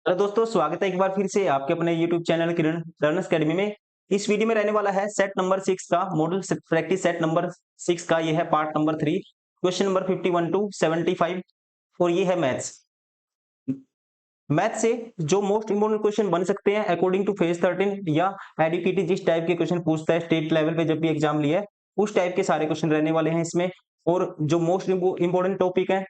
Hello दोस्तों, स्वागत है एक बार फिर से आपके अपने यूट्यूब चैनल किरण लर्नर्स अकेडमी में। इस वीडियो में रहने वाला है सेट नंबर 6 का मॉडल प्रैक्टिस सेट नंबर 6 का। ये है part number 3, question number 51 to 75 और ये है मैथ्स। मैथ से जो मोस्ट इंपोर्टेंट क्वेश्चन बन सकते हैं अकॉर्डिंग टू फेज 13 या एडुकेटी जिस टाइप के क्वेश्चन पूछता है स्टेट लेवल पे जब भी एग्जाम लिया है, उस टाइप के सारे क्वेश्चन रहने वाले हैं इसमें। और जो मोस्ट इंपोर्टेंट टॉपिक है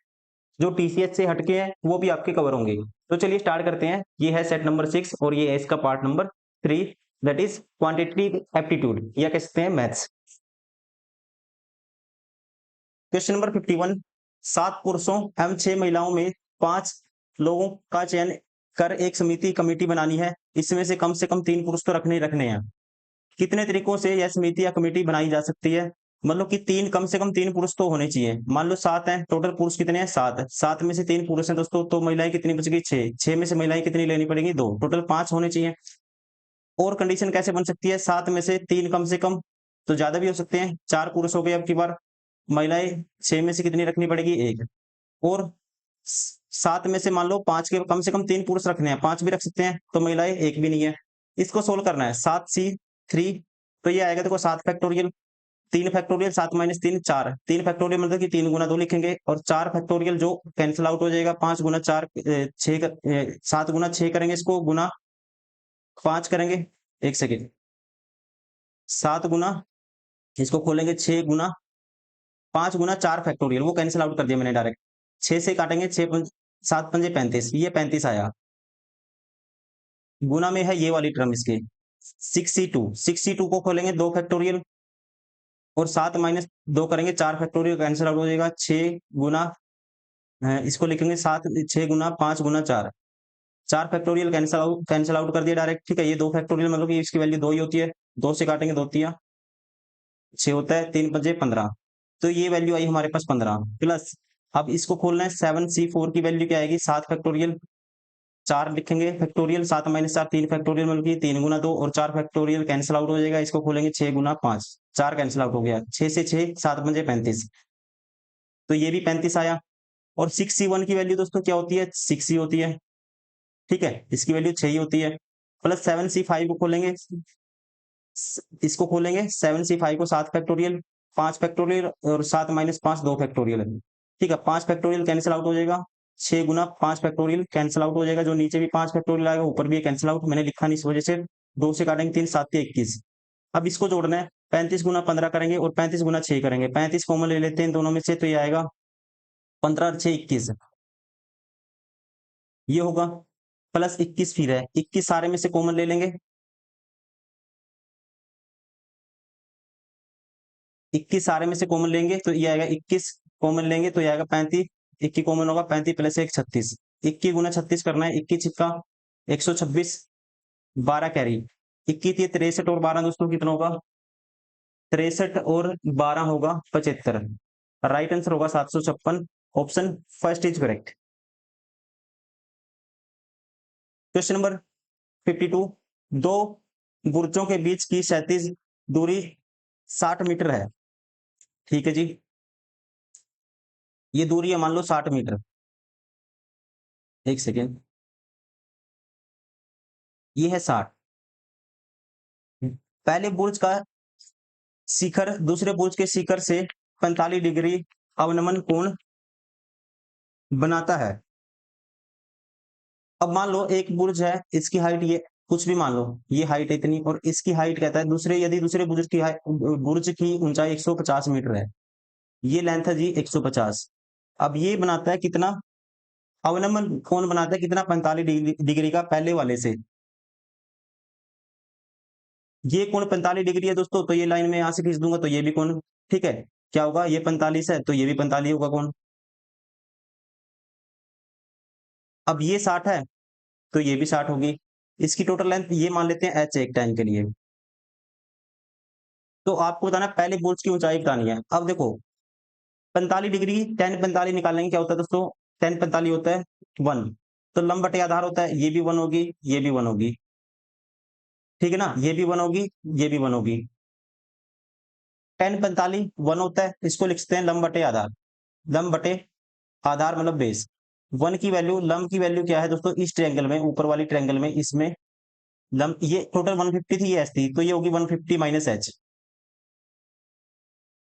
जो टीसीएच से हटके हैं वो भी आपके कवर होंगे। तो चलिए स्टार्ट करते हैं। ये है सेट नंबर 6 और ये है इसका part number 3, that is quantitative aptitude या कह सकते हैं मैथ्स। क्वेश्चन नंबर 51, 7 पुरुषों एवं 6 महिलाओं में 5 लोगों का चयन कर एक समिति कमेटी बनानी है। इसमें से कम 3 पुरुष तो रखने ही रखने हैं। कितने तरीकों से यह समिति या कमेटी बनाई जा सकती है? मतलब कि तीन कम से कम 3 पुरुष तो होने चाहिए। मान लो 7 हैं, टोटल पुरुष कितने हैं? 7। 7 में से 3 पुरुष हैं दोस्तों, तो महिलाएं कितनी बच गई? 6। 6 में से महिलाएं कितनी लेनी पड़ेगी? 2। टोटल 5 होने चाहिए। और कंडीशन कैसे बन सकती है? 7 में से 3 कम से कम, तो ज्यादा भी हो सकते हैं। 4 पुरुष हो गए अब की बार। महिलाएं 6 में से कितनी रखनी पड़ेगी? 1। और 7 में से मान लो 5 के कम से कम 3 पुरुष रखने हैं, 5 भी रख सकते हैं, तो महिलाएं 1 भी नहीं है। इसको सोल्व करना है। 7C3, तो ये आएगा देखो 7 फैक्टोरियल, 3 फैक्टोरियल 7 माइनस 3 4, 3 फैक्टोरियल मतलब कि 3 गुना 2 लिखेंगे, और 4 फैक्टोरियल जो कैंसिल आउट हो जाएगा। 5 गुना 4 6, 7 गुना 6 करेंगे, इसको गुना 5 करेंगे। एक सेकेंड, 7 गुना, इसको खोलेंगे 6 गुना 5 गुना 4 फैक्टोरियल, वो कैंसिल आउट कर दिया मैंने डायरेक्ट। 6 से काटेंगे, 6 7 पंजे 35, ये 35 आया। गुना में है ये वाली टर्म इसके 6C2, 6C2 को खोलेंगे 2 फैक्टोरियल, और 7 माइनस 2 करेंगे, 4 फैक्टोरियल कैंसिल आउट हो जाएगा। 6 गुना, इसको लिखेंगे 7, 6 गुना 5 गुना 4, 4 फैक्टोरियल कैंसिल आउट कर दिया डायरेक्ट। ठीक है, ये 2 फैक्टोरियल मतलब कि इसकी वैल्यू 2 ही होती है। 2 से काटेंगे 2 तिया 6 होता है, 3 पंजे 15, तो ये वैल्यू आई हमारे पास 15 प्लस। अब इसको खोलना है 7C4 की वैल्यू क्या आएगी? 7 फैक्टोरियल, 4 लिखेंगे फैक्टोरियल, 7 माइनस 4 3 फैक्टोरियल मतलब कि 3 गुना 2, और 4 फैक्टोरियल कैंसिल आउट हो जाएगा। इसको खोलेंगे 6 गुना 5, 4 कैंसिल आउट हो गया। 6 से 6 7 पंजे 35, तो ये भी 35 आया। और 6C1 की वैल्यू दोस्तों क्या होती है? 6 ही होती है। ठीक है, इसकी वैल्यू 6 ही होती है। प्लस 7C5 को खोलेंगे, इसको खोलेंगे 7C5 को 7 फैक्टोरियल, 5 फैक्टोरियल, और 7 माइनस 5 2 फैक्टोरियल। ठीक है, 5 फैक्टोरियल कैंसिल आउट हो जाएगा। 6 गुना 5 फैक्टोरियल कैंसिल आउट हो जाएगा, जो नीचे भी 5 फैक्टोरियल आएगा ऊपर भी कैंसिल आउट, मैंने लिखा नहीं इस वजह से। 2 से काटेंगे 3 7 21। अब इसको जोड़ना है, 35 गुना 15 करेंगे और 35 गुना 6 करेंगे। 35 कॉमन ले लेते हैं दोनों में से, तो ये आएगा 15 और 6 21, ये होगा। प्लस 21 फिर है, 21 सारे में से कॉमन ले लेंगे, 21 सारे में से कॉमन लेंगे तो ये आएगा 21, कॉमन लेंगे तो ये आएगा 35। 21 कॉमन होगा, 35 प्लस 1 36, 21 गुना 36 करना है। 21 छिक्का 126, 12 कैरी, 21 ये 63 और 12 दोस्तों कितना होगा? 63 और 12 होगा 75। राइट आंसर होगा 756, option first is correct. Question number 52, दो बुर्जों के बीच की क्षैतिज दूरी 60 मीटर है। ठीक है जी, ये दूरी है मान लो 60 मीटर। एक सेकेंड, ये है 60। पहले बुर्ज का शिखर दूसरे बुर्ज के शिखर से 45 डिग्री अवनमन कोण बनाता है। अब मान लो एक बुर्ज है, इसकी हाइट ये कुछ भी मान लो, ये हाइट है इतनी, और इसकी हाइट कहता है दूसरे, यदि दूसरे बुर्ज की ऊंचाई 150 मीटर है, ये लेंथ है जी 150। अब ये बनाता है कितना अवनमन कोण? बनाता है कितना? 45 डिग्री का पहले वाले से। ये कोण 45 डिग्री है दोस्तों, तो ये लाइन में यहां से खींच दूंगा तो ये भी कोण। ठीक है, क्या होगा? ये 45 है तो ये भी 45 होगा कोण। अब ये 60 है तो ये भी 60 होगी। इसकी टोटल लेंथ ये मान लेते हैं h एक टाइम के लिए। तो आपको बताना पहले बुर्ज की ऊंचाई बतानी है। अब देखो 45 डिग्री, tan 45 निकालेंगे, क्या होता है दोस्तों? tan 45 होता है 1, तो लंब बटे आधार होता है, ये भी 1 होगी, ये भी 1 होगी। ठीक है ना, ये भी 1 होगी, ये भी 1 होगी। tan 45 1 होता है, इसको लिखते हैं लंब बटे आधार। लंब बटे आधार मतलब बेस। 1 की वैल्यू, लंब की वैल्यू क्या है दोस्तों, इस ट्रायंगल में, ऊपर वाली ट्रायंगल में, इसमें लंब ये टोटल 150 थी, ये एच थी, तो ये होगी 150 माइनस एच।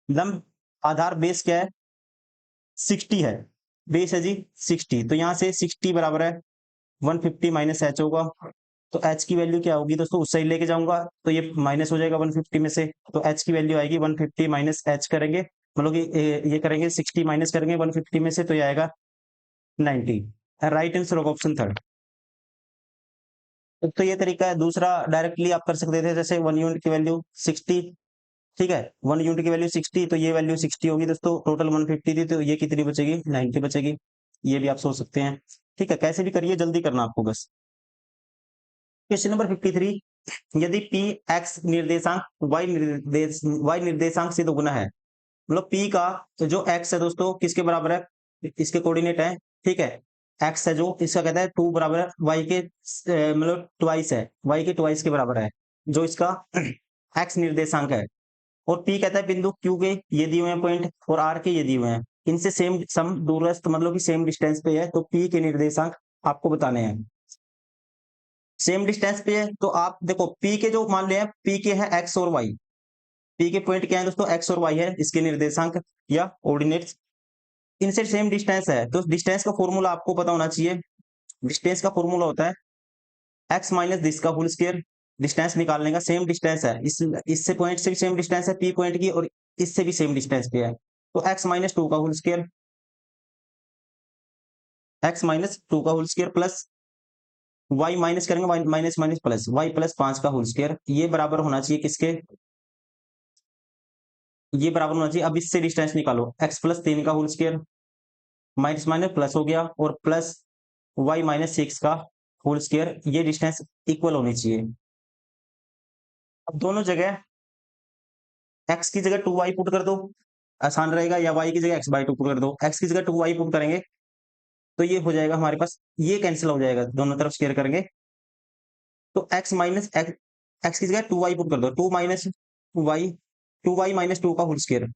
लंब आधार बेस क्या है, 60 है, बेस है जी 60, तो यहाँ से 60 बराबर है 150 माइनस एच होगा। तो एच की वैल्यू क्या होगी दोस्तों, उस साइड लेके जाऊंगा तो ये माइनस हो जाएगा 150 में से, तो एच की वैल्यू आएगी 150 माइनस एच करेंगे, मतलब कि ये करेंगे 60 माइनस करेंगे 150 में से, तो ये आएगा 90। राइट आंसर होगा ऑप्शन थर्ड। तो ये तरीका है। दूसरा डायरेक्टली आप कर सकते थे, जैसे 1 यूनिट की वैल्यू 60, ठीक है, 1 यूनिट की वैल्यू 60, तो ये वैल्यू 60 होगी दोस्तों, टोटल 150 थी, तो ये कितनी बचेगी, 90 बचेगी। ये भी आप सोच सकते हैं, ठीक है, कैसे भी करिए, जल्दी करना आपको बस। क्वेश्चन नंबर 53, यदि पी एक्स निर्देशांक y निर्देशांक से दोगुना है, मतलब पी का जो एक्स है दोस्तों किसके बराबर है, इसके कोऑर्डिनेट है, ठीक है, एक्स है जो इसका कहता है 2 बराबर है वाई के मतलब ट्वाइस है, वाई के ट्वाइस के बराबर है, जो इसका एक्स निर्देशांक है। और पी कहता है बिंदु क्यू के ये दिए हुए हैं पॉइंट, और आर के ये दिए हुए हैं, इनसे सेम सम दूरस्थ मतलब कि सेम डिस्टेंस पे है, तो पी के निर्देशांक आपको बताने हैं। सेम डिस्टेंस पे है तो आप देखो पी के जो मान लिया पी के है एक्स और वाई, पी के पॉइंट क्या है दोस्तों, एक्स और वाई है, इसके निर्देशांक या ऑर्डिनेट्स, इनसे सेम डिस्टेंस है, तो डिस्टेंस का फॉर्मूला आपको पता होना चाहिए। डिस्टेंस का फॉर्मूला होता है एक्स माइनस दिस का होल स्क्वायर, डिस्टेंस निकालने का, सेम डिस्टेंस है, इससे पॉइंट से भी सेम डिस्टेंस है पी पॉइंट की, और इससे भी सेम डिस्टेंस पे है, तो एक्स माइनस टू का whole square, x minus two का whole square plus y minus करेंगे, y minus minus plus y plus 5 का होल स्क्वायर, ये बराबर होना चाहिए किसके, ये बराबर होना चाहिए, अब इससे डिस्टेंस निकालो, एक्स प्लस 3 का whole square, minus minus plus हो गया, और प्लस वाई माइनस 6 का होल स्क्वायर, ये डिस्टेंस इक्वल होनी चाहिए। अब दोनों जगह एक्स की जगह 2y पुट कर दो, आसान रहेगा, या y की जगह x बाई 2 पुट कर दो, x की जगह 2y पुट करेंगे तो ये हो जाएगा हमारे पास, ये कैंसिल हो जाएगा, दोनों तरफ स्क्वायर करेंगे, तो x माइनस एक्स की जगह 2y पुट कर दो, 2 माइनस वाई, 2y माइनस 2 का होल स्क्वायर,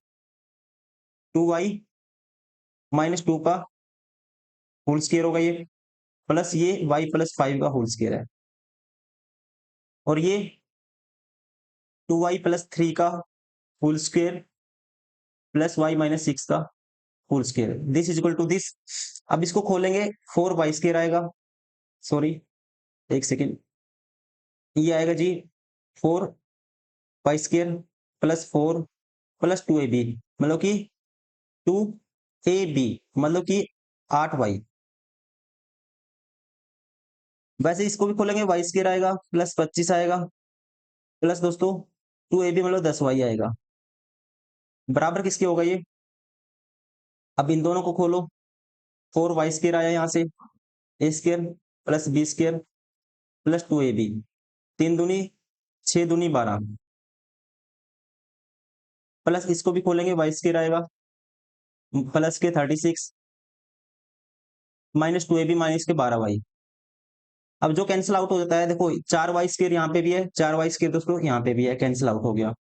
2y माइनस 2 का होल स्क्वायर होगा ये, प्लस ये y प्लस 5 का होल स्क्वायर है, और ये 2y प्लस 3 का whole square plus y minus 6 का whole square, this is equal to this. अब इसको खोलेंगे 4y स्क्वायर आएगा, सॉरी एक सेकेंड, ये आएगा जी 4y square plus 4 plus 2ab, मतलब कि 2ab मतलब कि 8y, वैसे इसको भी खोलेंगे y स्क्वायर आएगा प्लस 25 आएगा, प्लस दोस्तों 2ab मतलब 10y आएगा, बराबर किसके होगा ये। अब इन दोनों को खोलो, 4y स्क्वायर आया यहाँ से, a square plus b square plus 2ab, 3 दूनी 6 दूनी 12, प्लस इसको भी खोलेंगे y स्क्वायर आएगा प्लस के 36 माइनस 2ab माइनस के 12y। अब जो कैंसिल आउट हो जाता है, देखो 4y स्क्वायर यहाँ पे भी है, 4y स्क्वायर दोस्तों यहाँ पे भी है, कैंसिल आउट हो गया।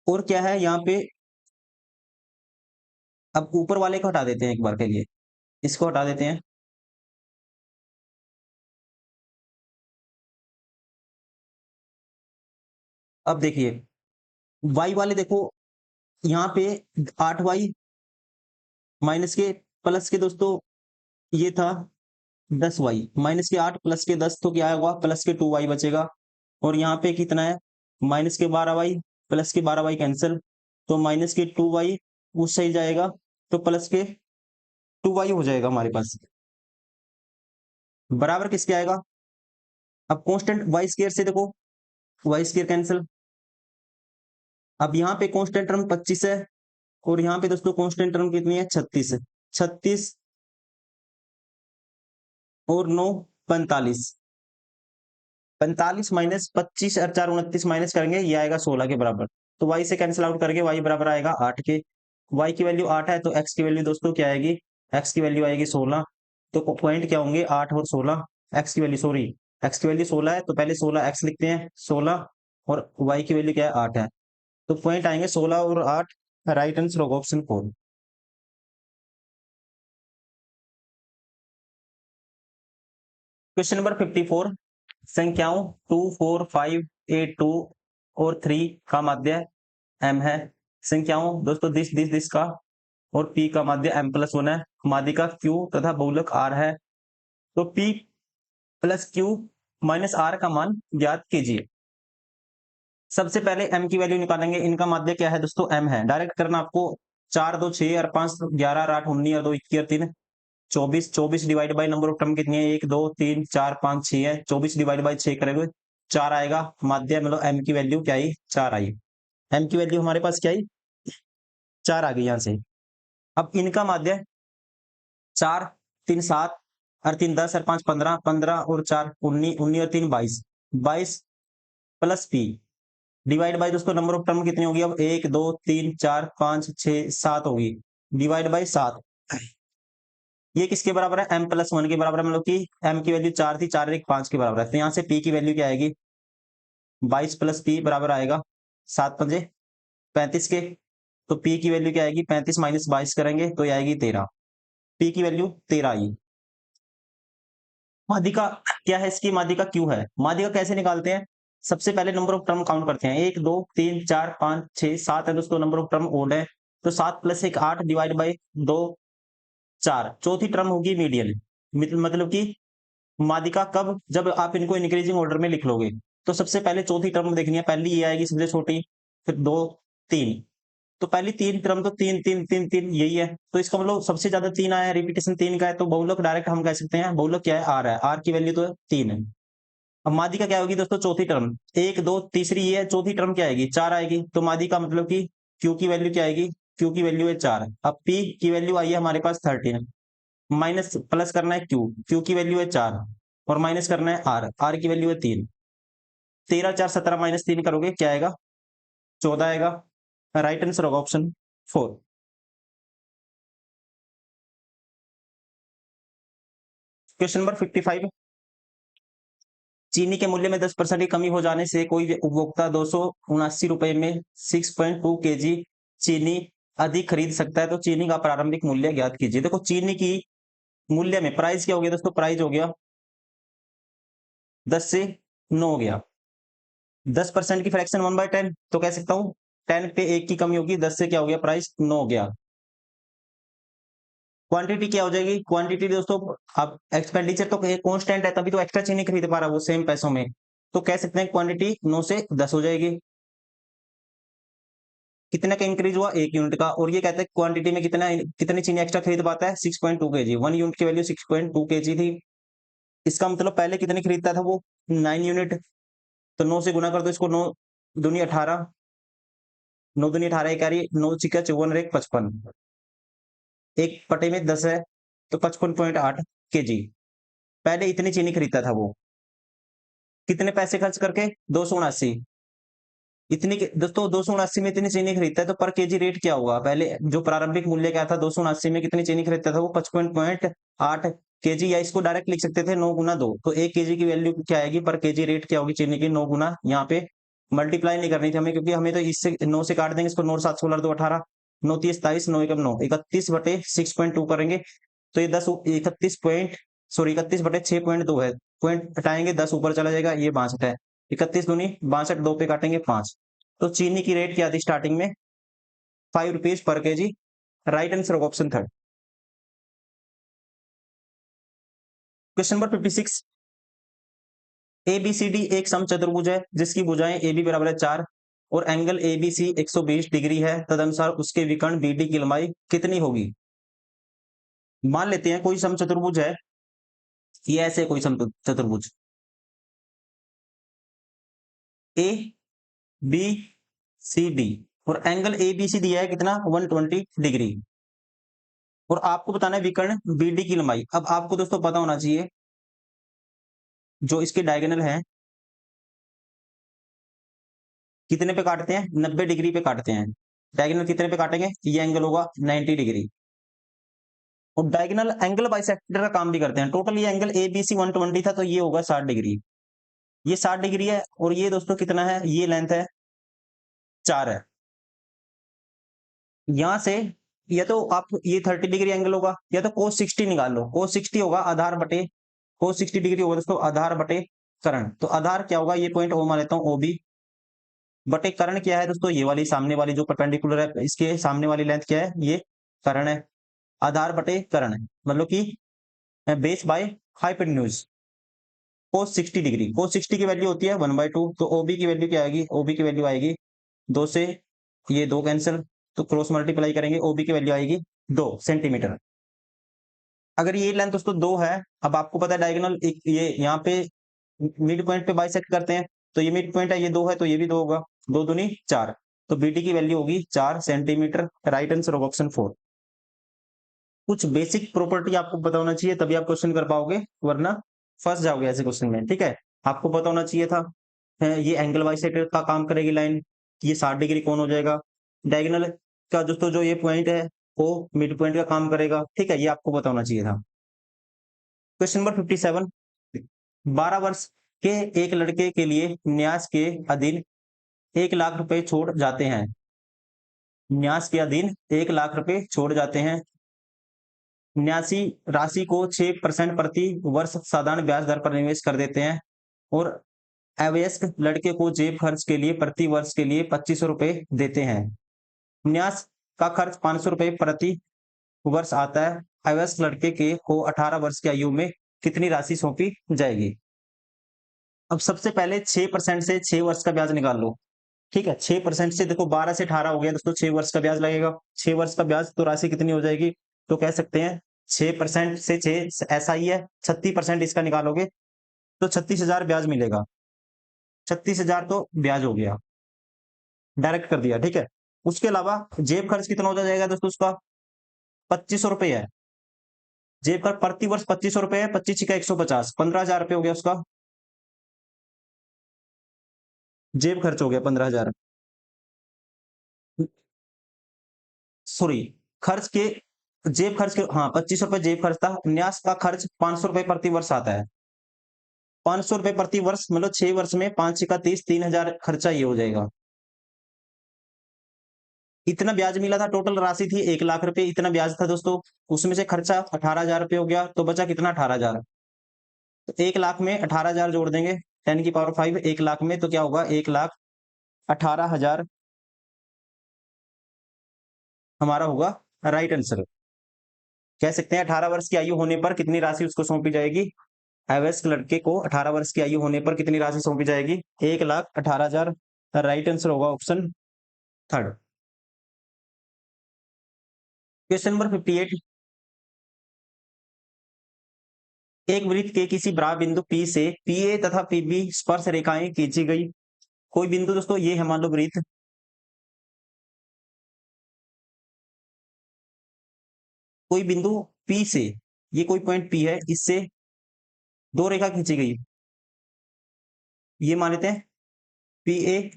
और क्या है यहाँ पे, अब ऊपर वाले को हटा देते हैं एक बार के लिए, इसको हटा देते हैं, अब देखिए y वाले देखो यहाँ पे 8y माइनस के प्लस के दोस्तों ये था 10y, माइनस के 8 प्लस के 10 तो क्या होगा, प्लस के 2y बचेगा, और यहाँ पे कितना है, माइनस के 12y प्लस के 12y कैंसिल, तो माइनस के 2y उस सही जाएगा, तो प्लस के 2y हो जाएगा हमारे पास, बराबर किसके आएगा। अब कांस्टेंट y स्क्वायर से देखो y स्क्वायर कैंसिल, अब यहाँ पे कांस्टेंट टर्म 25 है, और यहाँ पे दोस्तों कांस्टेंट टर्म कितनी है, 36 है, 36 और 9 45, 45 माइनस 25 और 4 29 माइनस करेंगे, ये आएगा 16 के बराबर, तो y से कैंसिल आउट करके y बराबर आएगा 8 के, y की वैल्यू 8 है, तो x की वैल्यू दोस्तों क्या आएगी, x की वैल्यू आएगी 16, तो पॉइंट क्या होंगे 8 और 16, x की वैल्यू सॉरी x की वैल्यू 16 है, तो पहले 16 x लिखते हैं 16, और y की वैल्यू क्या है 8 है, तो पॉइंट आएंगे 16 और 8, राइट आंसर होगा ऑप्शन 4। क्वेश्चन नंबर 54, संख्याओं 2, 4, 5, 8, 2 और 3 का माध्य m है। संख्याओं दोस्तों दिस का और p का माध्य m+1 है। माध्यिका q तथा बहुलक r है। तो p plus q minus r का मान ज्ञात कीजिए। सबसे पहले m की वैल्यू निकालेंगे। इनका माध्य क्या है दोस्तों, m है। डायरेक्ट करना आपको। 4 2 6 और 5 11 और 8 19 और 2 21 और 3 24। 24 divide by number of term कितनी है, 1 2 3 4 5 6 है। 24 डिवाइड बाई 6 करेंगे 4 आएगा। माध्य मतलब m की वैल्यू क्या आई, 4 आई। m की वैल्यू हमारे पास क्या आई, 4 आ गई यहां से। अब इनका माध्य 4 3 7 और 3 10 और 5 15 15 और 4 19 19 और 3 22 22 प्लस p डिवाइड बाई दोस्तों नंबर ऑफ टर्म कितनी होगी अब, 1 2 3 4 5 6 7 होगी। डिवाइड बाई 7, ये किसके बराबर है, m+1 के बराबर है। मतलब कि m की वैल्यू 4 थी, 4 1 5 के बराबर है। तो यहाँ से p की वैल्यू क्या आएगी, 22 प्लस p बराबर आएगा 7 पंजे 35 के। तो p की वैल्यू क्या आएगी, 35 माइनस 22 करेंगे तो ये आएगी 13। p की वैल्यू 13 आई। माध्यिका क्या है, इसकी माध्यिका q है। माध्यिका कैसे निकालते हैं, सबसे पहले नंबर ऑफ टर्म काउंट करते हैं। 1 2 3 4 5 6 7 है दोस्तों, नंबर ऑफ टर्म ओड है। तो 7 प्लस 1 8 डिवाइड बाई 2 4। चौथी टर्म होगी मीडियन, मतलब कि माध्यिका कब, जब आप इनको इंक्रीजिंग ऑर्डर में लिख लोगे। तो सबसे पहले चौथी टर्म देखनी है। पहली ये आएगी सबसे छोटी, फिर 2 3। तो पहली 3 टर्म तो 3 3 3 3 यही है। तो इसका मतलब सबसे ज्यादा 3 आया है, रिपीटेशन 3 का है। तो बहुलक डायरेक्ट हम कह सकते हैं, बहुलक क्या है, आर है। आर की वैल्यू तो 3 है। अब माध्यिका क्या होगी दोस्तों, चौथी टर्म 1 2 तीसरी ये है, चौथी टर्म क्या आएगी, 4 आएगी। तो माध्यिका मतलब कि क्यू की वैल्यू क्या आएगी, क्यू की वैल्यू है 4। अब पी की वैल्यू आई है हमारे पास 13, माइनस प्लस करना है क्यू, क्यू की वैल्यू है 4 और माइनस करना है आर, आर की वैल्यू है 3। 13 4 17 माइनस 3 करोगे क्या आएगा, 14 आएगा। राइट आंसर होगा ऑप्शन 4। क्वेश्चन नंबर 55, चीनी के मूल्य में 10% की कमी हो जाने से कोई उपभोक्ता 279 रुपए में 6.2 केजी चीनी अधिक खरीद सकता है। तो चीनी का प्रारंभिक मूल्य ज्ञात कीजिए। देखो चीनी की मूल्य में प्राइस क्या हो गया दोस्तों, प्राइस हो गया 10 से 9 हो गया। 10% की फ्रैक्शन 1/10, तो कह सकता हूं 10 पे 1 की कमी होगी, 10 से क्या हो गया, प्राइस 9 हो गया। क्वांटिटी क्या हो जाएगी, क्वांटिटी दोस्तों अब एक्सपेंडिचर तो कांस्टेंट है, तभी तो एक्स्ट्रा चीनी खरीद पा रहा है वो सेम पैसों में। तो कह सकते हैं क्वांटिटी 9 से 10 हो जाएगी। कितने का इंक्रीज हुआ, 1 यूनिट का। और ये कहते हैं क्वांटिटी में कितना, कितनी चीनी एक्स्ट्रा खरीद पाता है, 6.2 केजी। 1 यूनिट की वैल्यू 6.2 केजी थी। इसका मतलब पहले कितनी खरीदता था वो, 9 यूनिट। तो 9 से गुना कर दो इसको, 9 दूनी 18, 9 दूनी 18 एक आ रही है, 9 छिका 54 और 1 55, 1/10 है। तो 55.8 केजी पहले इतनी चीनी खरीदता था वो। कितने पैसे खर्च करके, 279। इतनी दोस्तों 279 में इतनी चीनी खरीदता है, तो पर केजी रेट क्या होगा, पहले जो प्रारंभिक मूल्य क्या था, 279 में कितनी चीनी खरीदता था वो, 55.8 केजी। या इसको डायरेक्ट लिख सकते थे 9 गुना 2। तो 1 केजी की वैल्यू क्या आएगी, पर केजी रेट क्या होगी चीनी की, 9 गुना, यहाँ पे मल्टीप्लाई नहीं करनी थी हमें, क्योंकि हमें तो इससे 9 से काट देंगे इसको। 9 7 16 2 18, 9 30 27, 9 1 9, 31/6.2 करेंगे। तो ये 10 31 पॉइंट, सॉरी 31/6.2 है। पॉइंट हटाएंगे 10 ऊपर चला जाएगा, ये 62 है। 31 दूनी 62, 2 पे काटेंगे 5। तो चीनी की रेट क्या थी स्टार्टिंग में, 5 rupees per KG. Right answer होगा ऑप्शन 3। क्वेश्चन नंबर 56, एबीसीडी एक समचतुर्भुज है जिसकी भुजाएं AB बराबर है 4 और एंगल ABC 120 डिग्री है। तदनुसार उसके विकर्ण BD की लंबाई कितनी होगी। मान लेते हैं कोई समचतुर्भुज है, ये ऐसे कोई समचतुर्भुज ए बी सी डी और एंगल ABC दिया है कितना, 120 डिग्री। और आपको बताना है विकर्ण BD की लंबाई। अब आपको दोस्तों पता होना चाहिए जो इसके डायगोनल है कितने पे काटते हैं, 90 डिग्री पे काटते हैं। डायगोनल कितने पे काटेंगे, ये एंगल होगा 90 डिग्री। और डायगोनल एंगल बाइसेक्टर का काम भी करते हैं। टोटल ये एंगल ABC 120 था, तो ये होगा 60 डिग्री। ये 60 डिग्री है और ये दोस्तों कितना है, ये लेंथ है 4 है। यहां से या तो आप ये 30 डिग्री एंगल होगा, या तो cos 60 निकाल लो। cos 60 होगा आधार बटे cos 60 डिग्री होगा दोस्तों आधार बटे कर्ण। तो आधार क्या होगा, ये पॉइंट ओ मान लेता हूँ, ओबी बटे कर्ण क्या है दोस्तों, ये वाली सामने वाली जो परपेंडिकुलर है इसके सामने वाली लेंथ क्या है, ये कर्ण है। आधार बटे कर्ण मतलब कि base by hypotenuse cos 60 degree. cos 60 की वैल्यू होती है 1/2, तो ओबी की वैल्यू क्या आएगी, ओबी की वैल्यू आएगी 2 से ये 2 कैंसिल, तो क्रॉस मल्टीप्लाई करेंगे, ओबी की वैल्यू आएगी 2 सेंटीमीटर। अगर ये लेंथ दोस्तों 2 है, अब आपको पता है डायगोनल ये यहाँ पे मिड पॉइंट पे बाइसेक्ट करते हैं, तो ये मिड पॉइंट है, ये 2 है तो ये भी 2 होगा, 2 दूनी 4, तो बीटी की वैल्यू होगी 4 सेंटीमीटर। राइट आंसर होगा ऑप्शन 4। कुछ बेसिक प्रॉपर्टी आपको पता होना चाहिए तभी आप क्वेश्चन कर पाओगे, वरना फंस जाओगे ऐसे क्वेश्चन में। ठीक है, आपको पता होना चाहिए था ये एंगल बाइसेक्टर का काम करेगी लाइन, ये 60 डिग्री कौन हो जाएगा, डायगोनल का दोस्तों जो ये पॉइंट है वो मिड पॉइंट का काम करेगा। ठीक है, ये आपको पता होना चाहिए था। क्वेश्चन नंबर 57, 12 वर्ष के एक लड़के के लिए न्यास के अधीन 1 लाख रुपए छोड़ जाते हैं, न्यास के अधीन 1 लाख रुपए छोड़ जाते हैं, न्यासी राशि को 6% प्रति वर्ष साधारण ब्याज दर पर निवेश कर देते हैं और अवयस्क लड़के को जेब खर्च के लिए प्रति वर्ष के लिए 2500 रुपए देते हैं। न्यास का खर्च 500 रुपए प्रति वर्ष आता है, अवयस्क लड़के के को 18 वर्ष की आयु में कितनी राशि सौंपी जाएगी। अब सबसे पहले 6% से 6 वर्ष का ब्याज निकाल लो। ठीक है, 6% से देखो 12 से 18 हो गया दोस्तों, 6 वर्ष का ब्याज लगेगा, 6 वर्ष का ब्याज, तो राशि कितनी हो जाएगी, तो कह सकते हैं 6% से 6 ऐसा ही है, 36% इसका निकालोगे तो 36,000 ब्याज मिलेगा। 36,000 तो ब्याज हो गया, डायरेक्ट कर दिया। ठीक है, उसके अलावा जेब खर्च कितना हो जाएगा दोस्तों, उसका 2500 रुपए है, जेब खर्च प्रति वर्ष 2500 रुपए है, 25 का 150, 15,000 रुपए हो गया उसका जेब खर्च हो गया 15,000। सॉरी, खर्च के जेब खर्च के, हाँ 2500 रुपए जेब खर्च था, न्यास का खर्च 500 रुपए प्रति वर्ष आता है, 500 रुपए प्रति वर्ष मतलब 6 वर्ष में 5 का 30, 3,000 खर्चा ये हो जाएगा। इतना ब्याज मिला था, टोटल राशि थी 1 लाख रुपए, इतना ब्याज था दोस्तों, उसमें से खर्चा 18,000 रुपए हो गया, तो बचा कितना 18,000। तो 1 लाख में 18,000 जोड़ देंगे, 10 की पावर 5, 1 लाख में तो क्या होगा, 1,18,000 हमारा होगा राइट आंसर। कह सकते हैं 18 वर्ष की आयु होने पर कितनी राशि उसको सौंपी जाएगी, अवयस्क लड़के को 18 वर्ष की आयु होने पर कितनी राशि सौंपी जाएगी, 1,18,000। राइट आंसर होगा ऑप्शन 3। क्वेश्चन नंबर 58, एक वृत्त के किसी बराबर बिंदु P से PA तथा PB स्पर्श रेखाएं खींची गई। कोई बिंदु दोस्तों ये है, मान लो वृत्त, कोई बिंदु P से, ये कोई पॉइंट P है, इससे 2 रेखा खींची गई, ये मान लेते हैं PA,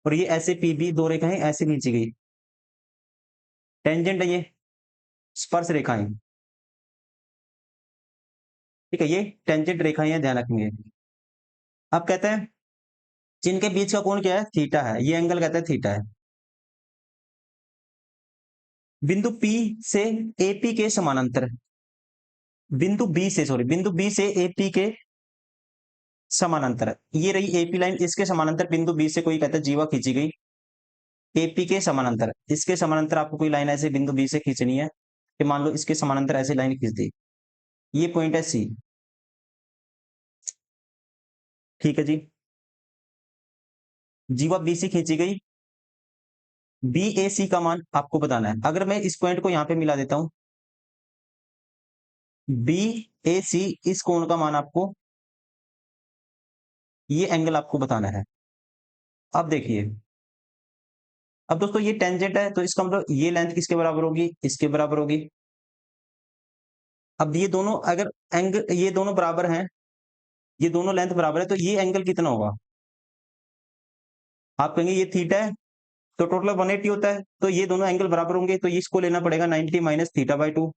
और ये ऐसे PB 2 रेखाएं ऐसे खींची गई, टेंजेंट है ये, स्पर्श रेखाएं। ठीक है, ये टेंजेंट रेखाएं हैं, ध्यान रखेंगे। अब कहते हैं जिनके बीच का कोण क्या है, थीटा है, ये एंगल कहते हैं थीटा है। बिंदु P से AP के समानांतर, बिंदु B से, सॉरी, बिंदु B से AP के समानांतर, ये रही AP लाइन, इसके समानांतर बिंदु B से कोई कहता है जीवा खींची गई, AP के समानांतर, इसके समानांतर आपको कोई लाइन ऐसे बिंदु B से खींचनी है, कि मान लो इसके समानांतर ऐसे लाइन खींच दी, ये पॉइंट है C। ठीक है जी, जीवा BC खींची गई, BAC का मान आपको बताना है। अगर मैं इस पॉइंट को यहां पे मिला देता हूं, BAC, इस कोण का मान आपको, ये एंगल आपको बताना है। अब देखिए, अब दोस्तों ये टेंजेंट है, तो इसका मतलब ये लेंथ किसके बराबर होगी, इसके बराबर होगी। अब ये दोनों अगर एंगल, ये दोनों बराबर हैं, ये दोनों लेंथ बराबर है, तो ये एंगल कितना होगा, आप कहेंगे ये थीटा है, तो टोटल 180 होता है, तो ये दोनों एंगल बराबर होंगे, तो इसको लेना पड़ेगा 90 माइनस थीटा बाई 2,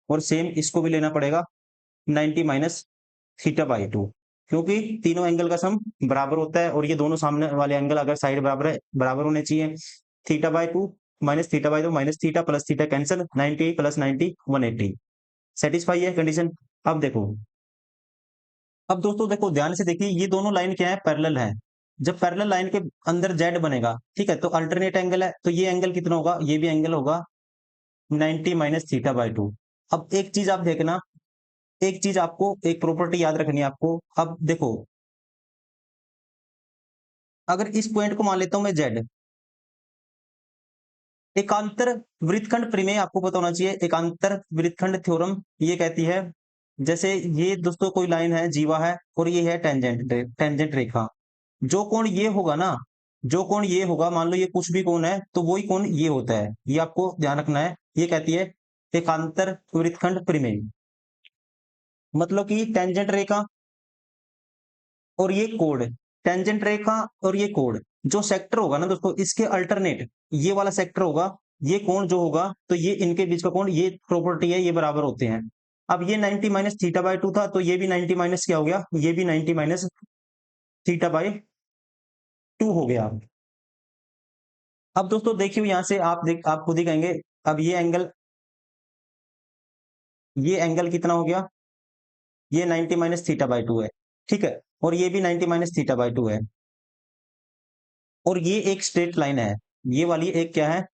और सेम इसको भी लेना पड़ेगा 90 माइनस थीटा बाई 2, क्योंकि तीनों एंगल का सम बराबर होता है, और ये दोनों सामने वाले एंगल अगर साइड बराबर है, बराबर होने चाहिए। Theta by 2 minus theta by 2 minus theta plus theta cancel, 90 plus 90 180, satisfy है कंडीशन। अब देखो अब दोस्तों देखो ध्यान से देखिए, ये दोनों लाइन क्या है, पैरेलल है। जब पैरेलल लाइन के अंदर जेड बनेगा, ठीक है, तो अल्टरनेट एंगल है, तो ये एंगल कितना होगा, ये भी एंगल होगा 90 माइनस थीटा बाई टू। अब एक चीज आप देखना, एक चीज आपको, एक प्रॉपर्टी याद रखनी है आपको। अब देखो, अगर इस पॉइंट को मान लेता हूं मैं जेड, एकांतर वृत्तखंड प्रमेय आपको पता होना चाहिए। एकांतर वृत्तखंड थ्योरम ये कहती है, जैसे ये दोस्तों कोई लाइन है, जीवा है, और ये है टेंजेंट, टेंजेंट रेखा। जो कोण ये होगा ना, जो कोण ये होगा, मान लो ये कुछ भी कोण है, तो वही कोण ये होता है, ये आपको ध्यान रखना है। ये कहती है एकांतर वृत्तखंड प्रमेय। मतलब कि टेंजेंट रेखा और ये कोण, टेंजेंट रेखा और ये कोण, जो सेक्टर होगा ना दोस्तों, इसके अल्टरनेट ये वाला सेक्टर होगा, ये कोण जो होगा, तो ये इनके बीच का कोण, ये प्रॉपर्टी है, ये बराबर होते हैं। अब ये 90 माइनस थीटा बाई टू था, तो ये भी 90 माइनस क्या हो गया, ये भी 90 माइनस थीटा बाई टू हो गया। अब दोस्तों देखिए, यहां से आप खुद ही कहेंगे, अब ये एंगल कितना हो गया, ये 90 माइनस थीटा बाई टू है, ठीक है, और ये भी 90 माइनस थीटा बाई टू है, और ये एक स्ट्रेट लाइन है, ये वाली एक क्या है,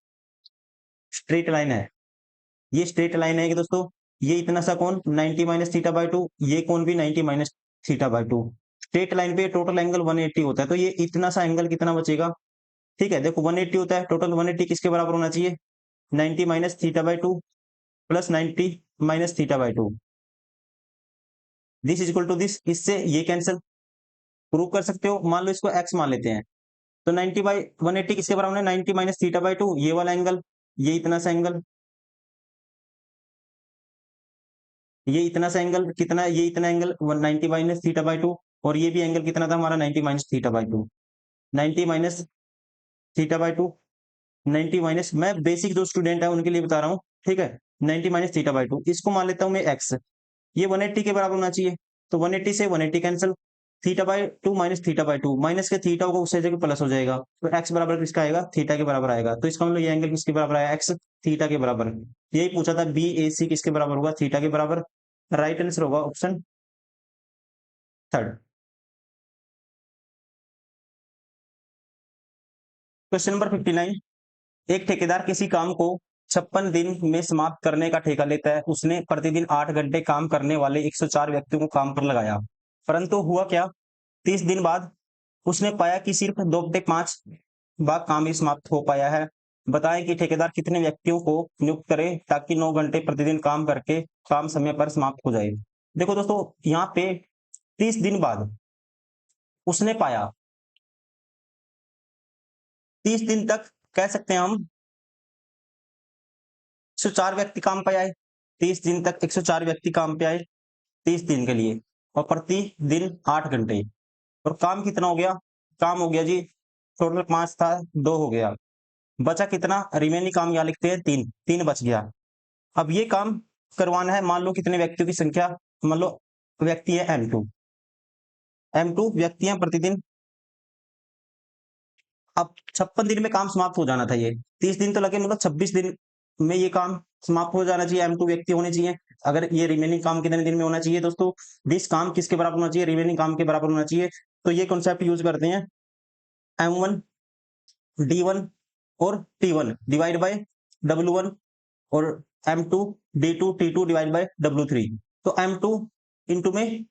स्ट्रेट लाइन है। ये स्ट्रेट लाइन है कि दोस्तों, ये इतना सा कोण 90 माइनस थीटा बाई टू, ये कोण भी 90 minus theta by to. Straight line पे टोटल एंगल 180 होता है, तो ये इतना सा एंगल कितना बचेगा, ठीक है, देखो 180 होता है, टोटल 180 किसके बराबर होना चाहिए, 90 minus theta by two plus 90 minus theta by two, this is equal to this, इससे ये कैंसिल, प्रूव कर सकते हो। मान लो इसको एक्स मान लेते हैं, तो 90 बाई 180 किसके बराबर है, 90 माइनस थीटा बाई टू, ये वाला एंगल, ये इतना सा एंगल, ये इतना सा एंगल कितना, ये इतना angle 190 minus theta by to, और ये भी एंगल कितना था हमारा 90 minus theta by to, 90 minus theta by to, 90 minus, मैं बेसिक जो स्टूडेंट है उनके लिए बता रहा हूँ, ठीक है, 90 माइनस थीटा बाई टू, इसको मान लेता हूँ मैं एक्स, ये 180 के बराबर होना चाहिए, तो 180 से 180 cancel, theta by to minus theta by to, minus के थीटा होगा उससे जगह प्लस हो जाएगा, तो एक्स बराबर किसका आएगा, थीटा के बराबर आएगा, तो इसका मतलब ये एंगल किसके बराबर आया, एक्स थीटा के बराबर। यही पूछा था, बी ए सी किसके बराबर होगा, थीटा के बराबर। राइट आंसर होगा ऑप्शन थर्ड। क्वेश्चन नंबर 59, एक ठेकेदार किसी काम को 56 दिन में समाप्त करने का ठेका लेता है। उसने प्रतिदिन 8 घंटे काम करने वाले 104 व्यक्तियों को काम पर लगाया, परंतु हुआ क्या, 30 दिन बाद उसने पाया कि सिर्फ 2/5 भाग काम ही समाप्त हो पाया है। बताएं कि ठेकेदार कितने व्यक्तियों को नियुक्त करे ताकि 9 घंटे प्रतिदिन काम करके काम समय पर समाप्त हो जाए। देखो दोस्तों, यहाँ पे 30 दिन बाद उसने पाया, 30 दिन तक कह सकते हैं हम 104 व्यक्ति काम पे आए, 30 दिन तक 104 व्यक्ति काम पे आए 30 दिन के लिए, और प्रतिदिन 8 घंटे, और काम कितना हो गया, काम हो गया जी, टोटल 5 था, 2 हो गया, बचा कितना, रिमेनिंग काम यहाँ लिखते हैं 3, 3 बच गया। अब ये काम करवाना है, मान लो कितने व्यक्तियों की संख्या, मान लो व्यक्ति है M2, M2 व्यक्ति हैं प्रतिदिन। अब 56 दिन में काम समाप्त हो जाना था, ये 30 दिन तो लगे, मतलब 26 दिन में ये काम समाप्त हो जाना चाहिए, M2 व्यक्ति होने चाहिए। अगर ये रिमेनिंग काम कितने दिन में होना चाहिए दोस्तों, दिस काम किसके बराबर होना चाहिए, रिमेनिंग काम के बराबर होना चाहिए। तो ये कॉन्सेप्ट यूज करते हैं, M1 D1 और T1 डिवाइड बाय W1, और M2 D2 T2 divide by W3। तो M2 इंटू में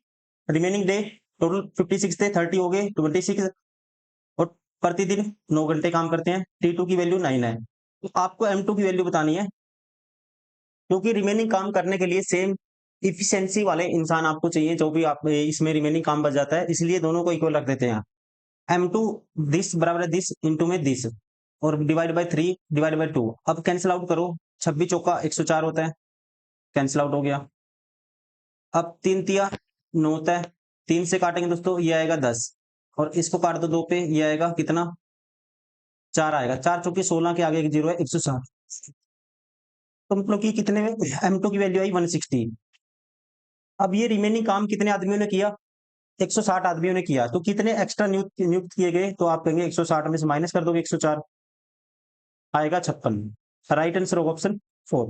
रिमेनिंग डे, टोटल 56 थे, 30 हो गए 26, और प्रतिदिन 9 घंटे काम करते हैं, T2 की वैल्यू 9 है। तो आपको M2 की वैल्यू बतानी है, क्योंकि रिमेनिंग काम करने के लिए सेम इफिशियंसी वाले इंसान आपको चाहिए, जो भी आप इसमें रिमेनिंग काम बच जाता है, इसलिए दोनों को इक्वल रख देते हैं। M2 दिस बराबर है दिस इंटू में दिस, और डिवाइड बाय 3 डिवाइड बाय 2। अब कैंसिल आउट करो, 26 चौका 104 होता है, कैंसिल आउट हो गया। अब 3 तिया 9 होता है, 3 से काटेंगे दोस्तों, ये आएगा 10, और इसको काट दो 2 पे, ये आएगा कितना, 4 आएगा, 4 चौके 16 के आगे एक जीरो है, 160। तो मतलब कि कितने में M2 की वैल्यू आई 160। अब ये रिमेनिंग काम कितने आदमियों ने किया, 160 आदमियों ने किया, तो कितने एक्स्ट्रा नियुक्त नियुक्त किए गए, तो आप कहेंगे 160 में से माइनस कर दोगे 104, आएगा 56। राइट आंसर होगा ऑप्शन 4।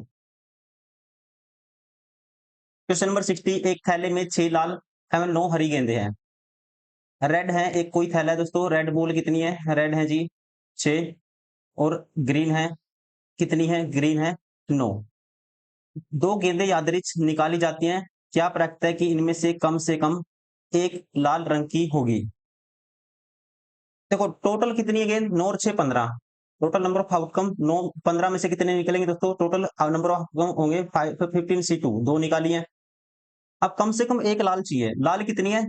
क्वेश्चन नंबर 60, एक थैले में 6 लाल एवं 9 हरी गेंदें हैं। रेड है, एक कोई थैला है दोस्तों, रेड बॉल कितनी है? रेड है जी 6, और ग्रीन है कितनी है? ग्रीन है 9। 2 गेंदें यादृच निकाली जाती हैं, क्या प्रकट है कि इनमें से कम एक लाल रंग की होगी? देखो टोटल कितनी है गेंद? 9 और 6 15। टोटल नंबर ऑफ आउटकम 9 15 में से कितने निकलेंगे दोस्तों? टोटल नंबर ऑफ आउटकम होंगे 15 C2, 2 निकाली है। अब कम से कम एक लाल चाहिए, लाल कितनी है?